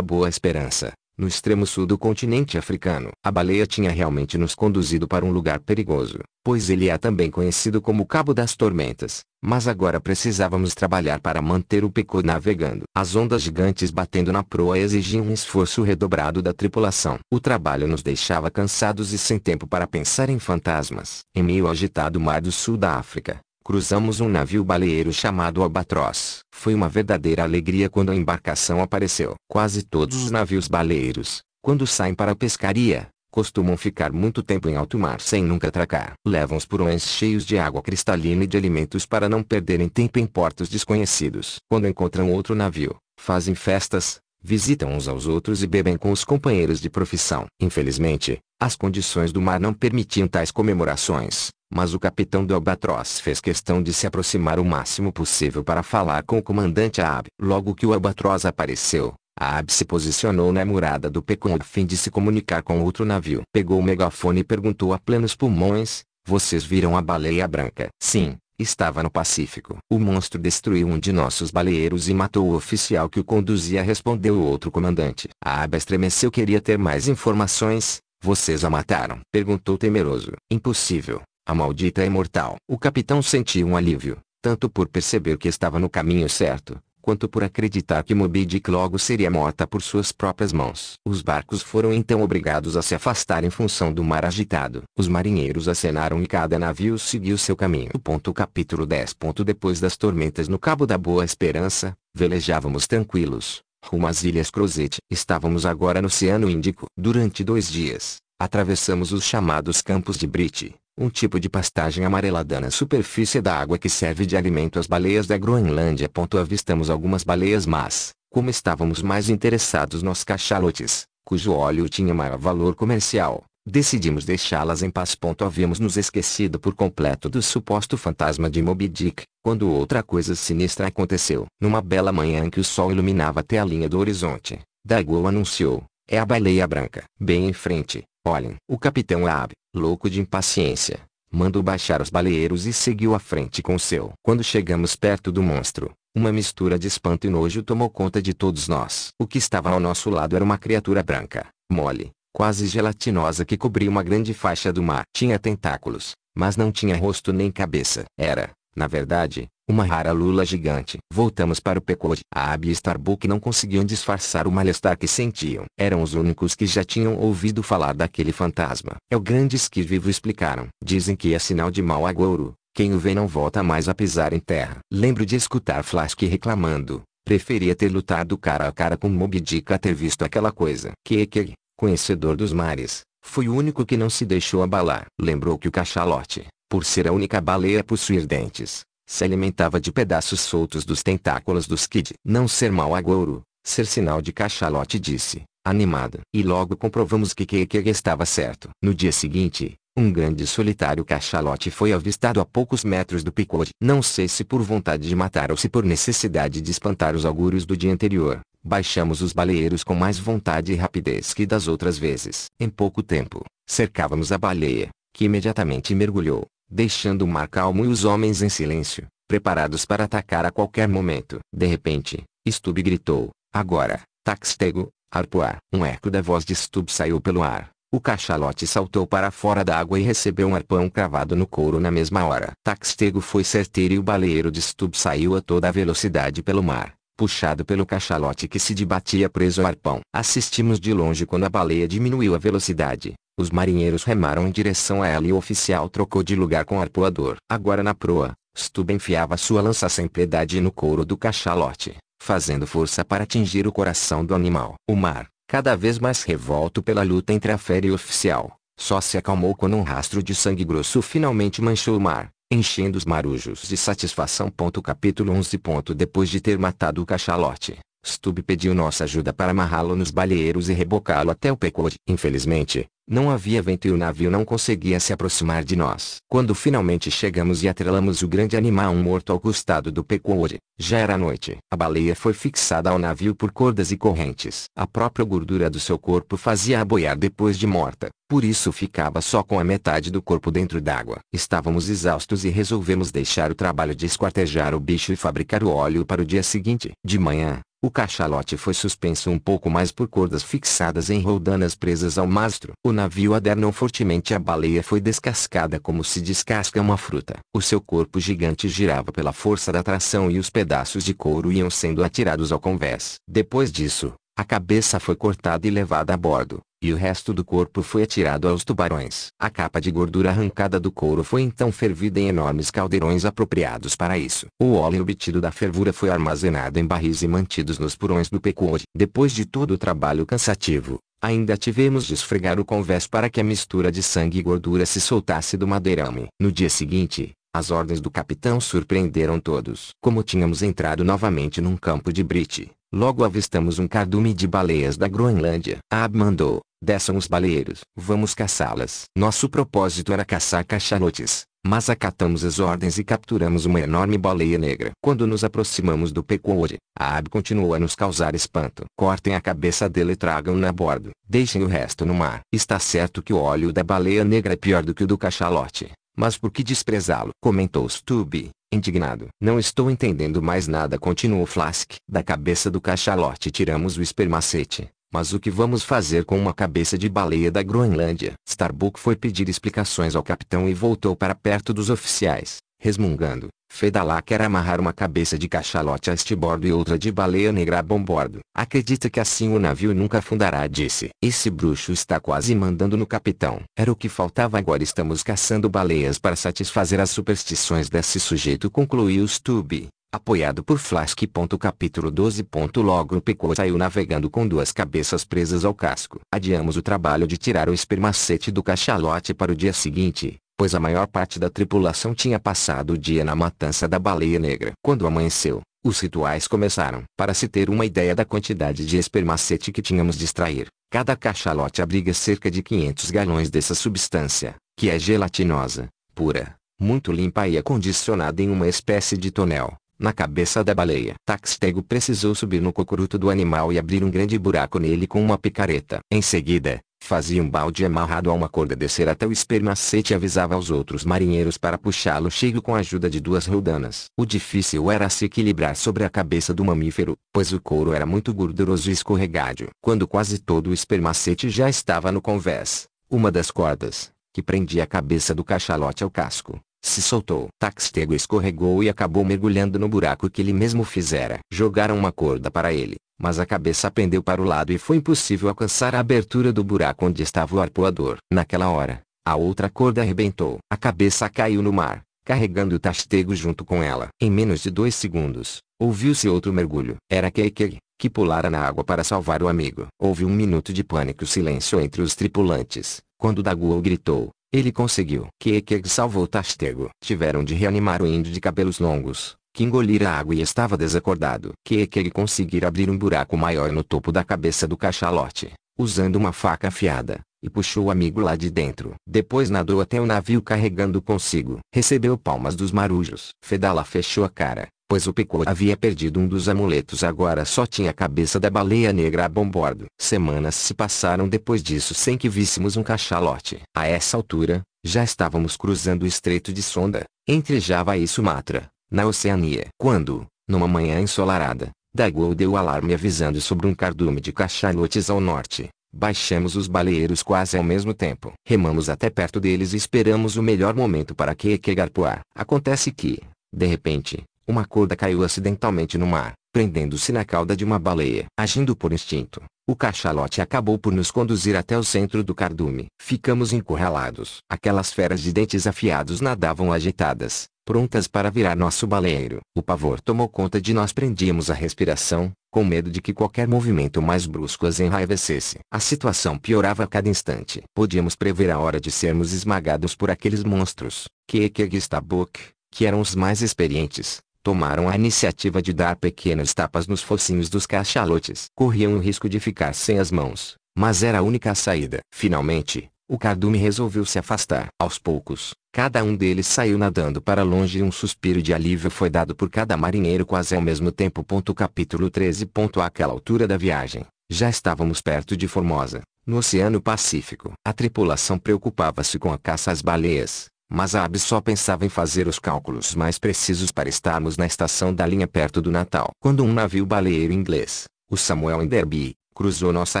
Boa Esperança, no extremo sul do continente africano. A baleia tinha realmente nos conduzido para um lugar perigoso, pois ele é também conhecido como Cabo das Tormentas, mas agora precisávamos trabalhar para manter o Pequod navegando. As ondas gigantes batendo na proa exigiam um esforço redobrado da tripulação. O trabalho nos deixava cansados e sem tempo para pensar em fantasmas. Em meio ao agitado mar do sul da África, cruzamos um navio baleeiro chamado Albatroz. Foi uma verdadeira alegria quando a embarcação apareceu. Quase todos os navios baleeiros, quando saem para a pescaria, costumam ficar muito tempo em alto mar sem nunca atracar. Levam os porões cheios de água cristalina e de alimentos para não perderem tempo em portos desconhecidos. Quando encontram outro navio, fazem festas, visitam uns aos outros e bebem com os companheiros de profissão. Infelizmente, as condições do mar não permitiam tais comemorações, Mas o capitão do Albatroz fez questão de se aproximar o máximo possível para falar com o comandante Ahab. Logo que o Albatroz apareceu, Ahab se posicionou na murada do Pequod a fim de se comunicar com outro navio. Pegou o megafone e perguntou a plenos pulmões: "Vocês viram a baleia branca?" "Sim, estava no Pacífico." "O monstro destruiu um de nossos baleeiros e matou o oficial que o conduzia", respondeu o outro comandante. Ahab estremeceu. Queria ter mais informações. "Vocês a mataram?" perguntou temeroso. "Impossível. A maldita é imortal." O capitão sentiu um alívio, tanto por perceber que estava no caminho certo, quanto por acreditar que Moby Dick logo seria morta por suas próprias mãos. Os barcos foram então obrigados a se afastar em função do mar agitado. Os marinheiros acenaram e cada navio seguiu seu caminho. Capítulo 10. Depois das tormentas no Cabo da Boa Esperança, velejávamos tranquilos, rumo às Ilhas Crozet. Estávamos agora no Oceano Índico. Durante 2 dias, atravessamos os chamados Campos de Brite, um tipo de pastagem amarelada na superfície da água que serve de alimento às baleias da Groenlândia. Avistamos algumas baleias, mas, como estávamos mais interessados nos cachalotes, cujo óleo tinha maior valor comercial, decidimos deixá-las em paz. Havíamos nos esquecido por completo do suposto fantasma de Moby Dick, quando outra coisa sinistra aconteceu. Numa bela manhã em que o sol iluminava até a linha do horizonte, Daigou anunciou: "É a baleia branca." Bem em frente, olhem. O capitão Ahab, louco de impaciência, mandou baixar os baleeiros e seguiu à frente com o seu. Quando chegamos perto do monstro, uma mistura de espanto e nojo tomou conta de todos nós. O que estava ao nosso lado era uma criatura branca, mole, quase gelatinosa que cobria uma grande faixa do mar. Tinha tentáculos, mas não tinha rosto nem cabeça. Era, na verdade, uma rara lula gigante. Voltamos para o Pequod. Ahab e Starbuck não conseguiam disfarçar o malestar que sentiam. Eram os únicos que já tinham ouvido falar daquele fantasma. "É o grande esqui vivo", explicaram. "Dizem que é sinal de mau agouro. Quem o vê não volta mais a pisar em terra." Lembro de escutar Flask reclamando: "Preferia ter lutado cara a cara com Moby Dick a ter visto aquela coisa." Keke, conhecedor dos mares, foi o único que não se deixou abalar. Lembrou que o cachalote, por ser a única baleia a possuir dentes, se alimentava de pedaços soltos dos tentáculos do Skid. "Não ser mau agouro, ser sinal de cachalote", disse, animado. E logo comprovamos que Keke estava certo. No dia seguinte, um grande e solitário cachalote foi avistado a poucos metros do Pequod. Não sei se por vontade de matar ou se por necessidade de espantar os augúrios do dia anterior, baixamos os baleeiros com mais vontade e rapidez que das outras vezes. Em pouco tempo, cercávamos a baleia, que imediatamente mergulhou, deixando o mar calmo e os homens em silêncio, preparados para atacar a qualquer momento. De repente, Stubb gritou: "Agora, Taxtego, arpoar!" Um eco da voz de Stubb saiu pelo ar. O cachalote saltou para fora da água e recebeu um arpão cravado no couro na mesma hora. Taxtego foi certeiro e o baleeiro de Stubb saiu a toda a velocidade pelo mar, puxado pelo cachalote que se debatia preso ao arpão. Assistimos de longe quando a baleia diminuiu a velocidade. Os marinheiros remaram em direção a ela e o oficial trocou de lugar com o arpoador. Agora na proa, Stubb enfiava sua lança sem piedade no couro do cachalote, fazendo força para atingir o coração do animal. O mar, cada vez mais revolto pela luta entre a fera e o oficial, só se acalmou quando um rastro de sangue grosso finalmente manchou o mar, enchendo os marujos de satisfação. Capítulo 11. Depois de ter matado o cachalote, Stubb pediu nossa ajuda para amarrá-lo nos baleeiros e rebocá-lo até o Pequod. Infelizmente, não havia vento e o navio não conseguia se aproximar de nós. Quando finalmente chegamos e atrelamos o grande animal morto ao costado do Pequod, já era noite. A baleia foi fixada ao navio por cordas e correntes. A própria gordura do seu corpo fazia-a boiar depois de morta, por isso ficava só com a metade do corpo dentro d'água. Estávamos exaustos e resolvemos deixar o trabalho de esquartejar o bicho e fabricar o óleo para o dia seguinte. De manhã, o cachalote foi suspenso um pouco mais por cordas fixadas em roldanas presas ao mastro. O navio adernou fortemente e a baleia foi descascada como se descasca uma fruta. O seu corpo gigante girava pela força da tração e os pedaços de couro iam sendo atirados ao convés. Depois disso, a cabeça foi cortada e levada a bordo, e o resto do corpo foi atirado aos tubarões. A capa de gordura arrancada do couro foi então fervida em enormes caldeirões apropriados para isso. O óleo obtido da fervura foi armazenado em barris e mantidos nos porões do Pequod. Depois de todo o trabalho cansativo, ainda tivemos de esfregar o convés para que a mistura de sangue e gordura se soltasse do madeirame. No dia seguinte, as ordens do capitão surpreenderam todos. Como tínhamos entrado novamente num campo de brite, logo avistamos um cardume de baleias da Groenlândia. Ahab mandou: "Desçam os baleeiros. Vamos caçá-las." Nosso propósito era caçar cachalotes, mas acatamos as ordens e capturamos uma enorme baleia negra. Quando nos aproximamos do Pequod, a Abby continuou a nos causar espanto. Cortem a cabeça dele e tragam-na a bordo. Deixem o resto no mar. Está certo que o óleo da baleia negra é pior do que o do cachalote. Mas por que desprezá-lo? Comentou Stubby, indignado. Não estou entendendo mais nada, continuou Flask. Da cabeça do cachalote tiramos o espermacete. Mas o que vamos fazer com uma cabeça de baleia da Groenlândia? Starbuck foi pedir explicações ao capitão e voltou para perto dos oficiais, resmungando. Fedallah quer amarrar uma cabeça de cachalote a este bordo e outra de baleia negra a bombordo. Acredita que assim o navio nunca afundará, disse. Esse bruxo está quase mandando no capitão. Era o que faltava, agora estamos caçando baleias para satisfazer as superstições desse sujeito, concluiu Stubby, apoiado por Flask. Capítulo 12. Logo o Pequod saiu navegando com duas cabeças presas ao casco. Adiamos o trabalho de tirar o espermacete do cachalote para o dia seguinte, pois a maior parte da tripulação tinha passado o dia na matança da baleia negra. Quando amanheceu, os rituais começaram. Para se ter uma ideia da quantidade de espermacete que tínhamos de extrair, cada cachalote abriga cerca de 500 galões dessa substância, que é gelatinosa, pura, muito limpa e acondicionada em uma espécie de tonel, na cabeça da baleia. Taxtego precisou subir no cocuruto do animal e abrir um grande buraco nele com uma picareta. Em seguida, fazia um balde amarrado a uma corda descer até o espermacete e avisava aos outros marinheiros para puxá-lo cheio com a ajuda de duas roldanas. O difícil era se equilibrar sobre a cabeça do mamífero, pois o couro era muito gorduroso e escorregadio. Quando quase todo o espermacete já estava no convés, uma das cordas, que prendia a cabeça do cachalote ao casco, se soltou. Taxtego escorregou e acabou mergulhando no buraco que ele mesmo fizera. Jogaram uma corda para ele, mas a cabeça pendeu para o lado e foi impossível alcançar a abertura do buraco onde estava o arpoador. Naquela hora, a outra corda arrebentou. A cabeça caiu no mar, carregando o Taxtego junto com ela. Em menos de 2 segundos, ouviu-se outro mergulho. Era Keikeg, que pulara na água para salvar o amigo. Houve um minuto de pânico silêncio entre os tripulantes. Quando Daguo gritou, ele conseguiu. Keikeg salvou Taxtego. Tiveram de reanimar o índio de cabelos longos, que engolira a água e estava desacordado. Keikeg conseguira abrir um buraco maior no topo da cabeça do cachalote, usando uma faca afiada, e puxou o amigo lá de dentro. Depois nadou até o navio carregando consigo. Recebeu palmas dos marujos. Fedallah fechou a cara, pois o Pequod havia perdido um dos amuletos, agora só tinha a cabeça da baleia negra a bombordo. Semanas se passaram depois disso sem que víssemos um cachalote. A essa altura, já estávamos cruzando o Estreito de Sonda, entre Java e Sumatra, na Oceania. Quando, numa manhã ensolarada, Daguo deu alarme avisando sobre um cardume de cachalotes ao norte. Baixamos os baleeiros quase ao mesmo tempo. Remamos até perto deles e esperamos o melhor momento para Keikeg arpoar. Acontece que, de repente, uma corda caiu acidentalmente no mar, prendendo-se na cauda de uma baleia. Agindo por instinto, o cachalote acabou por nos conduzir até o centro do cardume. Ficamos encurralados. Aquelas feras de dentes afiados nadavam agitadas, prontas para virar nosso baleeiro. O pavor tomou conta de nós, prendíamos a respiração, com medo de que qualquer movimento mais brusco as enraivecesse. A situação piorava a cada instante. Podíamos prever a hora de sermos esmagados por aqueles monstros. Keikeg e Starbuck, que eram os mais experientes, tomaram a iniciativa de dar pequenas tapas nos focinhos dos cachalotes. Corriam o risco de ficar sem as mãos, mas era a única saída. Finalmente, o cardume resolveu se afastar. Aos poucos, cada um deles saiu nadando para longe e um suspiro de alívio foi dado por cada marinheiro quase ao mesmo tempo. Capítulo 13. Àquela altura da viagem, já estávamos perto de Formosa, no Oceano Pacífico. A tripulação preocupava-se com a caça às baleias, mas a Abby só pensava em fazer os cálculos mais precisos para estarmos na estação da linha perto do Natal. Quando um navio baleeiro inglês, o Samuel Enderby, cruzou nossa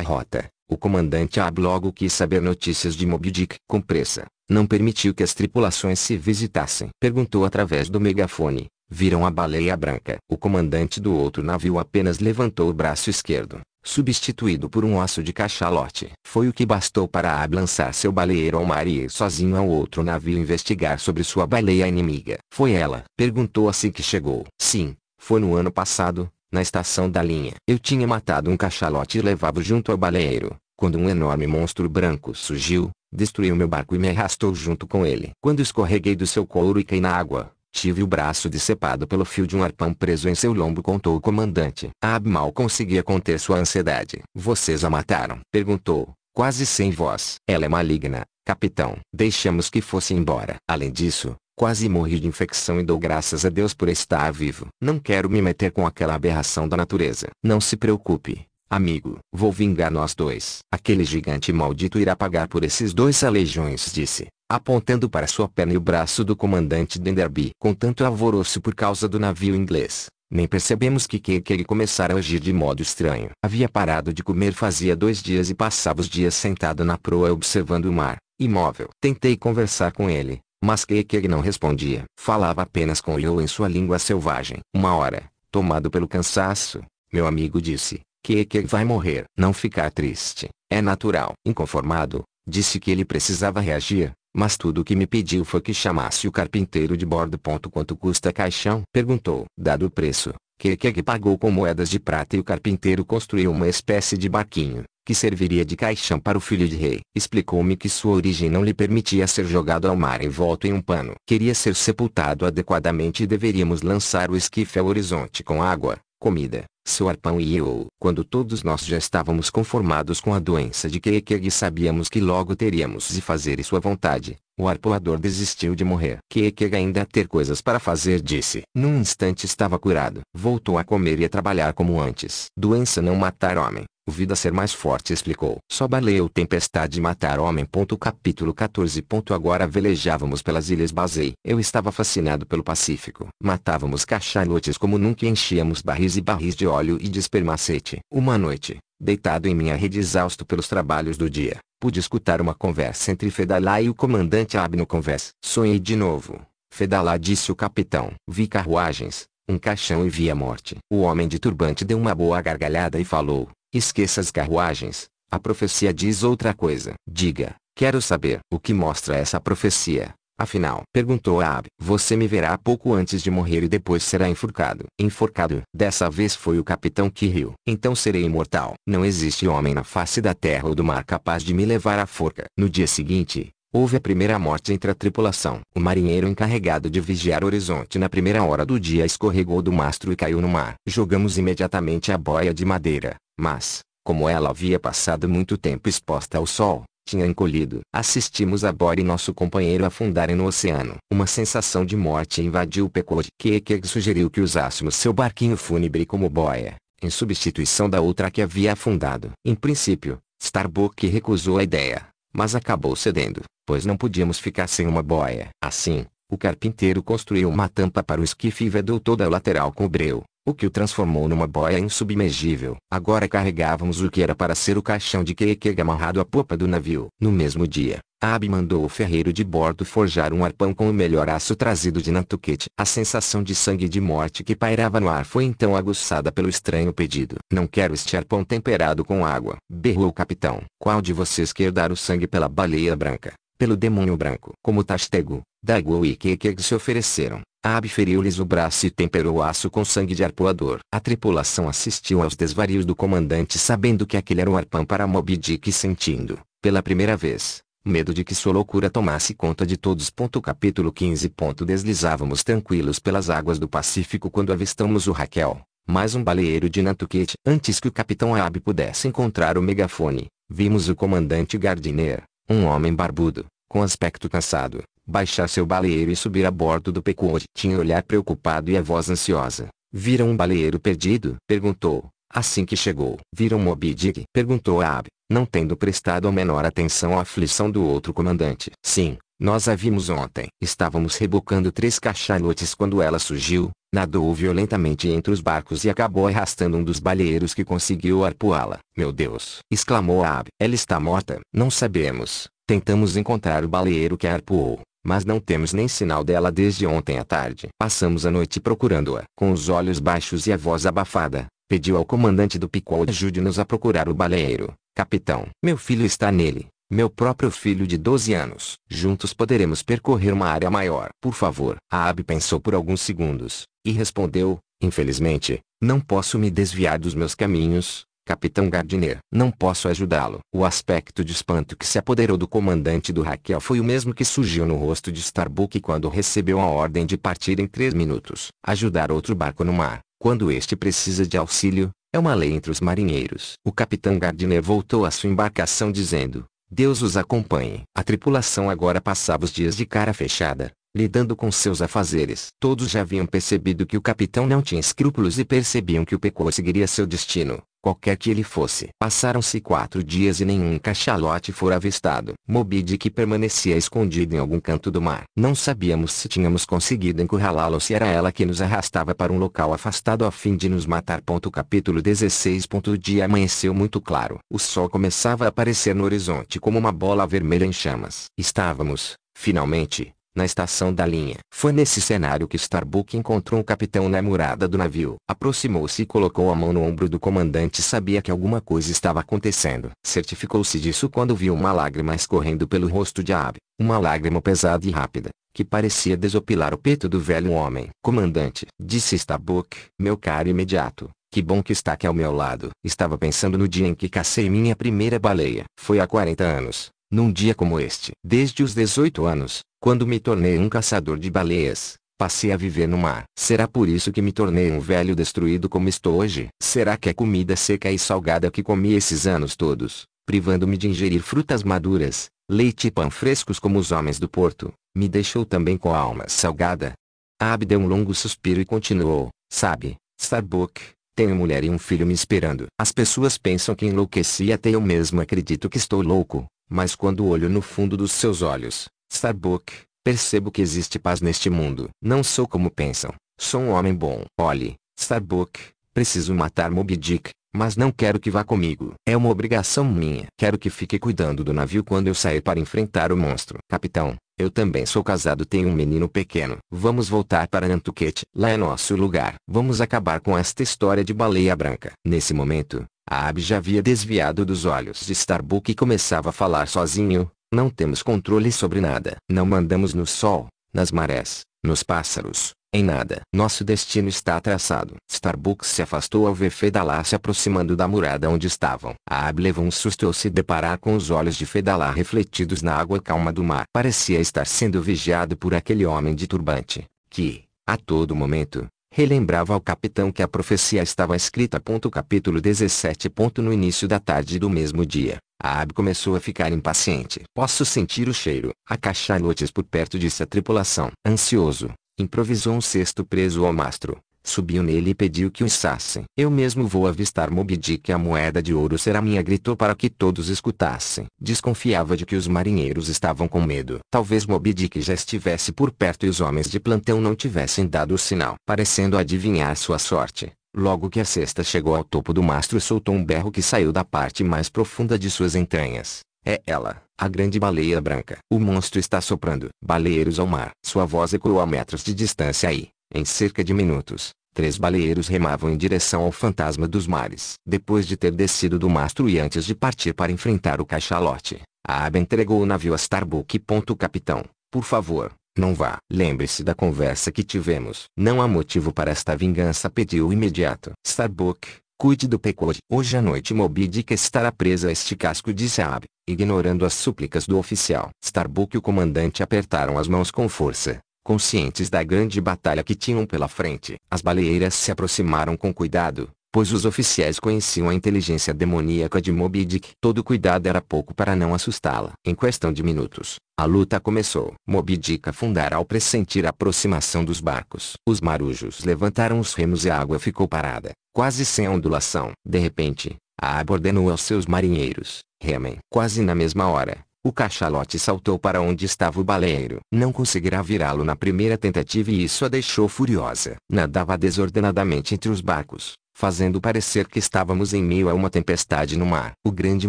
rota, o comandante Abby logo quis saber notícias de Moby Dick. Com pressa, não permitiu que as tripulações se visitassem. Perguntou através do megafone: viram a baleia branca? O comandante do outro navio apenas levantou o braço esquerdo, substituído por um osso de cachalote. Foi o que bastou para Abby lançar seu baleeiro ao mar e ir sozinho ao outro navio investigar sobre sua baleia inimiga. Foi ela? Perguntou assim que chegou. Sim, foi no ano passado, na estação da linha. Eu tinha matado um cachalote e levava junto ao baleeiro, quando um enorme monstro branco surgiu, destruiu meu barco e me arrastou junto com ele. Quando escorreguei do seu couro e caí na água, tive o braço decepado pelo fio de um arpão preso em seu lombo, contou o comandante. Abby mal conseguia conter sua ansiedade. Vocês a mataram? Perguntou, quase sem voz. Ela é maligna, capitão. Deixamos que fosse embora. Além disso, Quase morri de infecção e dou graças a Deus por estar vivo. Não quero me meter com aquela aberração da natureza. Não se preocupe, amigo. Vou vingar nós dois. Aquele gigante maldito irá pagar por esses 2 aleijões, disse, apontando para sua perna e o braço do comandante Denderby. Com tanto alvoroço por causa do navio inglês, nem percebemos que ele começara a agir de modo estranho. Havia parado de comer fazia 2 dias e passava os dias sentado na proa observando o mar, imóvel. Tentei conversar com ele, mas ele não respondia. Falava apenas com eu em sua língua selvagem. Uma hora, tomado pelo cansaço, meu amigo disse, que vai morrer. Não ficar triste, é natural. Inconformado, disse que ele precisava reagir, mas tudo o que me pediu foi que chamasse o carpinteiro de bordo. Quanto custa caixão? Perguntou. Dado o preço, que pagou com moedas de prata e o carpinteiro construiu uma espécie de barquinho, que serviria de caixão para o filho de rei. Explicou-me que sua origem não lhe permitia ser jogado ao mar envolto em um pano. Queria ser sepultado adequadamente e deveríamos lançar o esquife ao horizonte com água, comida, seu arpão e eu. Quando todos nós já estávamos conformados com a doença de que sabíamos que logo teríamos de fazer sua vontade, o arpoador desistiu de morrer. Que ainda ter coisas para fazer, disse. Num instante estava curado. Voltou a comer e a trabalhar como antes. Doença não matar homem, vida ser mais forte, explicou. Só baleou tempestade matar homem. Capítulo 14. Agora velejávamos pelas ilhas Basei. Eu estava fascinado pelo Pacífico. Matávamos cachalotes como nunca e enchíamos barris e barris de óleo e de espermacete. Uma noite, deitado em minha rede exausto pelos trabalhos do dia, pude escutar uma conversa entre Fedalá e o comandante Abno Convés. Sonhei de novo, Fedalá, disse o capitão. Vi carruagens, um caixão e vi a morte. O homem de turbante deu uma boa gargalhada e falou, esqueça as carruagens, a profecia diz outra coisa. Diga, quero saber. O que mostra essa profecia, afinal? Perguntou Ab. Você me verá pouco antes de morrer e depois será enforcado. Enforcado? Dessa vez foi o capitão que riu. Então serei imortal. Não existe homem na face da terra ou do mar capaz de me levar à forca. No dia seguinte, houve a primeira morte entre a tripulação. O marinheiro encarregado de vigiar o horizonte na primeira hora do dia escorregou do mastro e caiu no mar. Jogamos imediatamente a boia de madeira, mas, como ela havia passado muito tempo exposta ao sol, tinha encolhido. Assistimos a boia e nosso companheiro afundarem no oceano. Uma sensação de morte invadiu o Pequod. Que sugeriu que usássemos seu barquinho fúnebre como boia, em substituição da outra que havia afundado. Em princípio, Starbuck recusou a ideia, mas acabou cedendo, pois não podíamos ficar sem uma boia. Assim, o carpinteiro construiu uma tampa para o esquife e vedou toda a lateral com breu, o que o transformou numa boia insubmergível. Agora carregávamos o que era para ser o caixão de que amarrado à popa do navio. No mesmo dia, Ab mandou o ferreiro de bordo forjar um arpão com o melhor aço trazido de Nantucket. A sensação de sangue e de morte que pairava no ar foi então aguçada pelo estranho pedido. Não quero este arpão temperado com água, berrou o capitão. Qual de vocês quer dar o sangue pela baleia branca, pelo demônio branco? Como Tastego, Dago e que se ofereceram, Ab feriu-lhes o braço e temperou o aço com sangue de arpoador. A tripulação assistiu aos desvarios do comandante sabendo que aquele era o arpão para Moby Dick e sentindo, pela primeira vez, medo de que sua loucura tomasse conta de todos. Capítulo 15. Deslizávamos tranquilos pelas águas do Pacífico quando avistamos o Raquel, mais um baleeiro de Nantucket. Antes que o capitão Ab pudesse encontrar o megafone, vimos o comandante Gardiner, um homem barbudo, com aspecto cansado, baixar seu baleeiro e subir a bordo do Pequod. Tinha olhar preocupado e a voz ansiosa. Viram um baleeiro perdido? Perguntou, assim que chegou. Viram Moby Dick? Perguntou Ab, não tendo prestado a menor atenção à aflição do outro comandante. Sim, nós a vimos ontem. Estávamos rebocando 3 cachalotes quando ela surgiu, nadou violentamente entre os barcos e acabou arrastando um dos baleeiros que conseguiu arpoá-la. Meu Deus! Exclamou Ab. Ela está morta? Não sabemos. Tentamos encontrar o baleeiro que a arpoou, mas não temos nem sinal dela desde ontem à tarde. Passamos a noite procurando-a. Com os olhos baixos e a voz abafada, pediu ao comandante do Pequod: ajude-nos a procurar o baleeiro, capitão. Meu filho está nele, meu próprio filho de 12 anos. Juntos poderemos percorrer uma área maior. Por favor. Ab pensou por alguns segundos, e respondeu, infelizmente, não posso me desviar dos meus caminhos, Capitão Gardiner. Não posso ajudá-lo. O aspecto de espanto que se apoderou do comandante do Raquel foi o mesmo que surgiu no rosto de Starbuck quando recebeu a ordem de partir em 3 minutos. Ajudar outro barco no mar, quando este precisa de auxílio, é uma lei entre os marinheiros. O capitão Gardiner voltou à sua embarcação dizendo, Deus os acompanhe. A tripulação agora passava os dias de cara fechada, lidando com seus afazeres. Todos já haviam percebido que o capitão não tinha escrúpulos e percebiam que o Pequod seguiria seu destino, qualquer que ele fosse. Passaram-se 4 dias e nenhum cachalote fora avistado. Moby Dick permanecia escondido em algum canto do mar. Não sabíamos se tínhamos conseguido encurralá-lo ou se era ela que nos arrastava para um local afastado a fim de nos matar. Capítulo 16. O dia amanheceu muito claro. O sol começava a aparecer no horizonte como uma bola vermelha em chamas. Estávamos, finalmente, na estação da linha. Foi nesse cenário que Starbuck encontrou um capitão na murada do navio. Aproximou-se e colocou a mão no ombro do comandante. Sabia que alguma coisa estava acontecendo. Certificou-se disso quando viu uma lágrima escorrendo pelo rosto de Abby. Uma lágrima pesada e rápida, que parecia desopilar o peito do velho homem. Comandante, disse Starbuck, meu caro imediato. Que bom que está aqui ao meu lado. Estava pensando no dia em que cacei minha primeira baleia. Foi há 40 anos. Num dia como este, desde os 18 anos, quando me tornei um caçador de baleias, passei a viver no mar. Será por isso que me tornei um velho destruído como estou hoje? Será que a comida seca e salgada que comi esses anos todos, privando-me de ingerir frutas maduras, leite e pão frescos como os homens do porto, me deixou também com a alma salgada? Abby deu um longo suspiro e continuou, sabe, Starbuck, tenho mulher e um filho me esperando. As pessoas pensam que enlouqueci e até eu mesmo acredito que estou louco. Mas quando olho no fundo dos seus olhos, Starbuck, percebo que existe paz neste mundo. Não sou como pensam. Sou um homem bom. Olhe, Starbuck, preciso matar Moby Dick, mas não quero que vá comigo. É uma obrigação minha. Quero que fique cuidando do navio quando eu sair para enfrentar o monstro. Capitão, eu também sou casado e tenho um menino pequeno. Vamos voltar para Nantucket. Lá é nosso lugar. Vamos acabar com esta história de baleia branca. Nesse momento, a Abby já havia desviado dos olhos de Starbuck e começava a falar sozinho. Não temos controle sobre nada. Não mandamos no sol, nas marés, nos pássaros, em nada. Nosso destino está traçado. Starbuck se afastou ao ver Fedallah se aproximando da murada onde estavam. A Abby levou um susto ao se deparar com os olhos de Fedallah refletidos na água calma do mar. Parecia estar sendo vigiado por aquele homem de turbante, que, a todo momento, relembrava ao capitão que a profecia estava escrita. Capítulo 17. No início da tarde do mesmo dia, a Abby começou a ficar impaciente. Posso sentir o cheiro. Há cachalotes por perto, disse a tripulação. Ansioso, improvisou um cesto preso ao mastro, subiu nele e pediu que o içassem. Eu mesmo vou avistar Moby Dick, a moeda de ouro será minha, gritou para que todos escutassem. Desconfiava de que os marinheiros estavam com medo. Talvez Moby Dick já estivesse por perto e os homens de plantão não tivessem dado o sinal. Parecendo adivinhar sua sorte, logo que a cesta chegou ao topo do mastro, soltou um berro que saiu da parte mais profunda de suas entranhas. É ela, a grande baleia branca. O monstro está soprando. Baleeiros ao mar. Sua voz ecoou a metros de distância e, em cerca de minutos, 3 baleeiros remavam em direção ao fantasma dos mares. Depois de ter descido do mastro e antes de partir para enfrentar o cachalote, a Abby entregou o navio a Starbuck. Capitão, por favor, não vá. Lembre-se da conversa que tivemos. Não há motivo para esta vingança, pediu imediato. Starbuck, cuide do Pequod. Hoje à noite Moby Dick estará presa a este casco, disse Abby, ignorando as súplicas do oficial. Starbuck e o comandante apertaram as mãos com força, conscientes da grande batalha que tinham pela frente. As baleeiras se aproximaram com cuidado, pois os oficiais conheciam a inteligência demoníaca de Moby Dick. Todo cuidado era pouco para não assustá-la. Em questão de minutos, a luta começou. Moby Dick afundara ao pressentir a aproximação dos barcos. Os marujos levantaram os remos e a água ficou parada, quase sem ondulação. De repente, a Abby ordenou aos seus marinheiros: remem. Quase na mesma hora, o cachalote saltou para onde estava o baleeiro. Não conseguirá virá-lo na primeira tentativa e isso a deixou furiosa. Nadava desordenadamente entre os barcos, fazendo parecer que estávamos em meio a uma tempestade no mar. O grande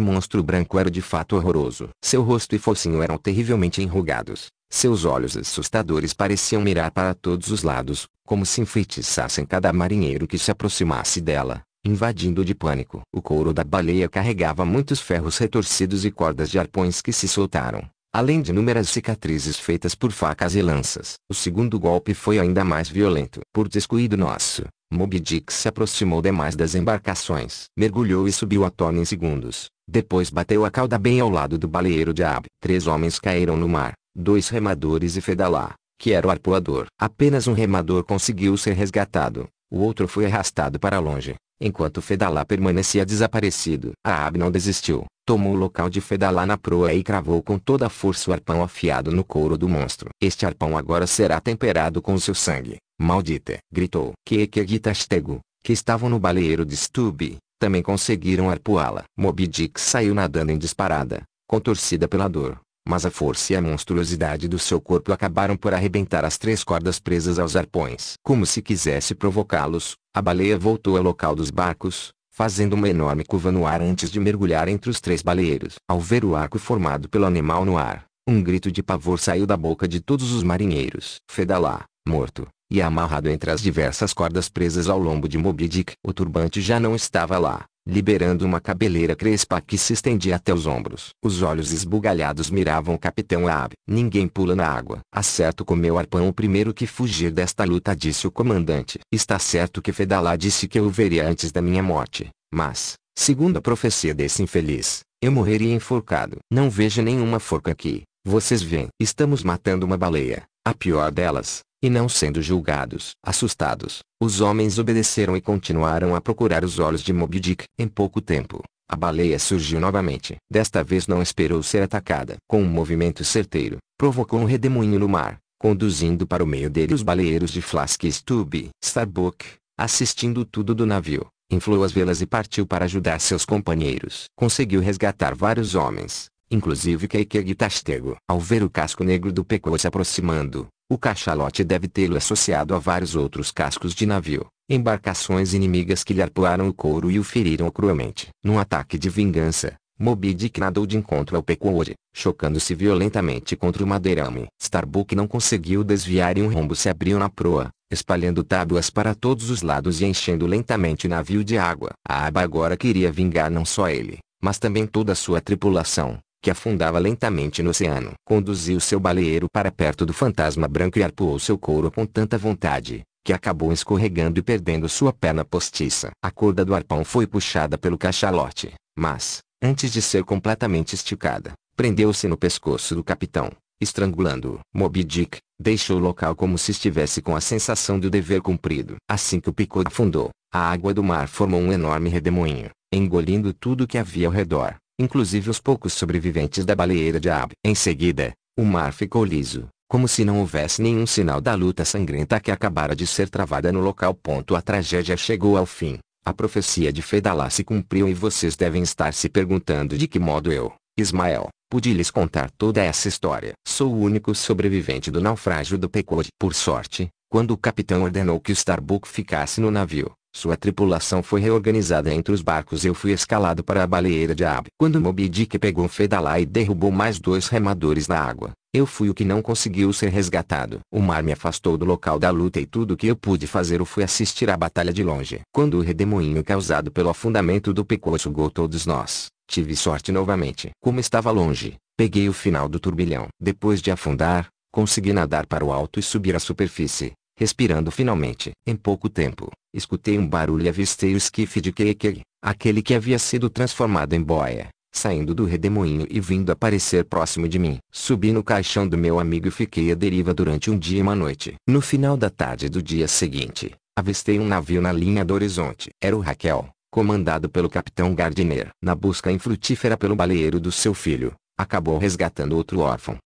monstro branco era de fato horroroso. Seu rosto e focinho eram terrivelmente enrugados. Seus olhos assustadores pareciam mirar para todos os lados, como se enfeitiçassem cada marinheiro que se aproximasse dela, invadindo de pânico. O couro da baleia carregava muitos ferros retorcidos e cordas de arpões que se soltaram, além de inúmeras cicatrizes feitas por facas e lanças. O segundo golpe foi ainda mais violento. Por descuido nosso, Moby Dick se aproximou demais das embarcações. Mergulhou e subiu à tona em segundos. Depois bateu a cauda bem ao lado do baleeiro de Abby. 3 homens caíram no mar, 2 remadores e Fedallah, que era o arpoador. Apenas um remador conseguiu ser resgatado. O outro foi arrastado para longe, enquanto Fedalá permanecia desaparecido. Aab não desistiu. Tomou o local de Fedalá na proa e cravou com toda a força o arpão afiado no couro do monstro. Este arpão agora será temperado com o seu sangue. Maldita! Gritou. Kekeg e Tastego, que estavam no baleeiro de Stubby, também conseguiram arpoá-la. Moby Dick saiu nadando em disparada, contorcida pela dor. Mas a força e a monstruosidade do seu corpo acabaram por arrebentar as 3 cordas presas aos arpões. Como se quisesse provocá-los, a baleia voltou ao local dos barcos, fazendo uma enorme curva no ar antes de mergulhar entre os 3 baleeiros. Ao ver o arco formado pelo animal no ar, um grito de pavor saiu da boca de todos os marinheiros. Fedalá, morto, e amarrado entre as diversas cordas presas ao lombo de Moby Dick. O turbante já não estava lá, liberando uma cabeleira crespa que se estendia até os ombros. Os olhos esbugalhados miravam o capitão Aab. Ninguém pula na água. Acerto com meu arpão o primeiro que fugir desta luta, disse o comandante. Está certo que Fedalá disse que eu o veria antes da minha morte, mas, segundo a profecia desse infeliz, eu morreria enforcado. Não vejo nenhuma forca aqui. Vocês veem? Estamos matando uma baleia, a pior delas, e não sendo julgados. Assustados, os homens obedeceram e continuaram a procurar os olhos de Moby Dick. Em pouco tempo, a baleia surgiu novamente. Desta vez não esperou ser atacada. Com um movimento certeiro, provocou um redemoinho no mar, conduzindo para o meio dele os baleeiros de Flask e Stubby. Starbuck, assistindo tudo do navio, inflou as velas e partiu para ajudar seus companheiros. Conseguiu resgatar vários homens, inclusive Kekeg e Tastego. Ao ver o casco negro do Pequod se aproximando, o cachalote deve tê-lo associado a vários outros cascos de navio, embarcações inimigas que lhe arpoaram o couro e o feriram cruelmente. Num ataque de vingança, Moby Dick nadou de encontro ao Pequod, chocando-se violentamente contra o madeirame. Starbuck não conseguiu desviar e um rombo se abriu na proa, espalhando tábuas para todos os lados e enchendo lentamente o navio de água. A aba agora queria vingar não só ele, mas também toda a sua tripulação, que afundava lentamente no oceano. Conduziu seu baleeiro para perto do fantasma branco e arpoou seu couro com tanta vontade, que acabou escorregando e perdendo sua perna postiça. A corda do arpão foi puxada pelo cachalote, mas, antes de ser completamente esticada, prendeu-se no pescoço do capitão, estrangulando-o. Moby Dick deixou o local como se estivesse com a sensação do dever cumprido. Assim que o Pequod afundou, a água do mar formou um enorme redemoinho, engolindo tudo que havia ao redor, inclusive os poucos sobreviventes da baleeira de Aab. Em seguida, o mar ficou liso, como se não houvesse nenhum sinal da luta sangrenta que acabara de ser travada no local. A tragédia chegou ao fim. A profecia de Fedalá se cumpriu e vocês devem estar se perguntando de que modo eu, Ismael, pude lhes contar toda essa história. Sou o único sobrevivente do naufrágio do Pequod. Por sorte, quando o capitão ordenou que o Starbuck ficasse no navio, sua tripulação foi reorganizada entre os barcos e eu fui escalado para a baleeira de Aab. Quando Moby Dick pegou Fedalá e derrubou mais 2 remadores na água, eu fui o que não conseguiu ser resgatado. O mar me afastou do local da luta e tudo o que eu pude fazer foi assistir à batalha de longe. Quando o redemoinho causado pelo afundamento do Pequod sugou todos nós, tive sorte novamente. Como estava longe, peguei o final do turbilhão. Depois de afundar, consegui nadar para o alto e subir à superfície, respirando finalmente. Em pouco tempo, escutei um barulho e avistei o esquife de Kekeg, aquele que havia sido transformado em boia, saindo do redemoinho e vindo aparecer próximo de mim. Subi no caixão do meu amigo e fiquei à deriva durante um dia e uma noite. No final da tarde do dia seguinte, avistei um navio na linha do horizonte. Era o Raquel, comandado pelo capitão Gardiner. Na busca infrutífera pelo baleeiro do seu filho, acabou resgatando outro órfão.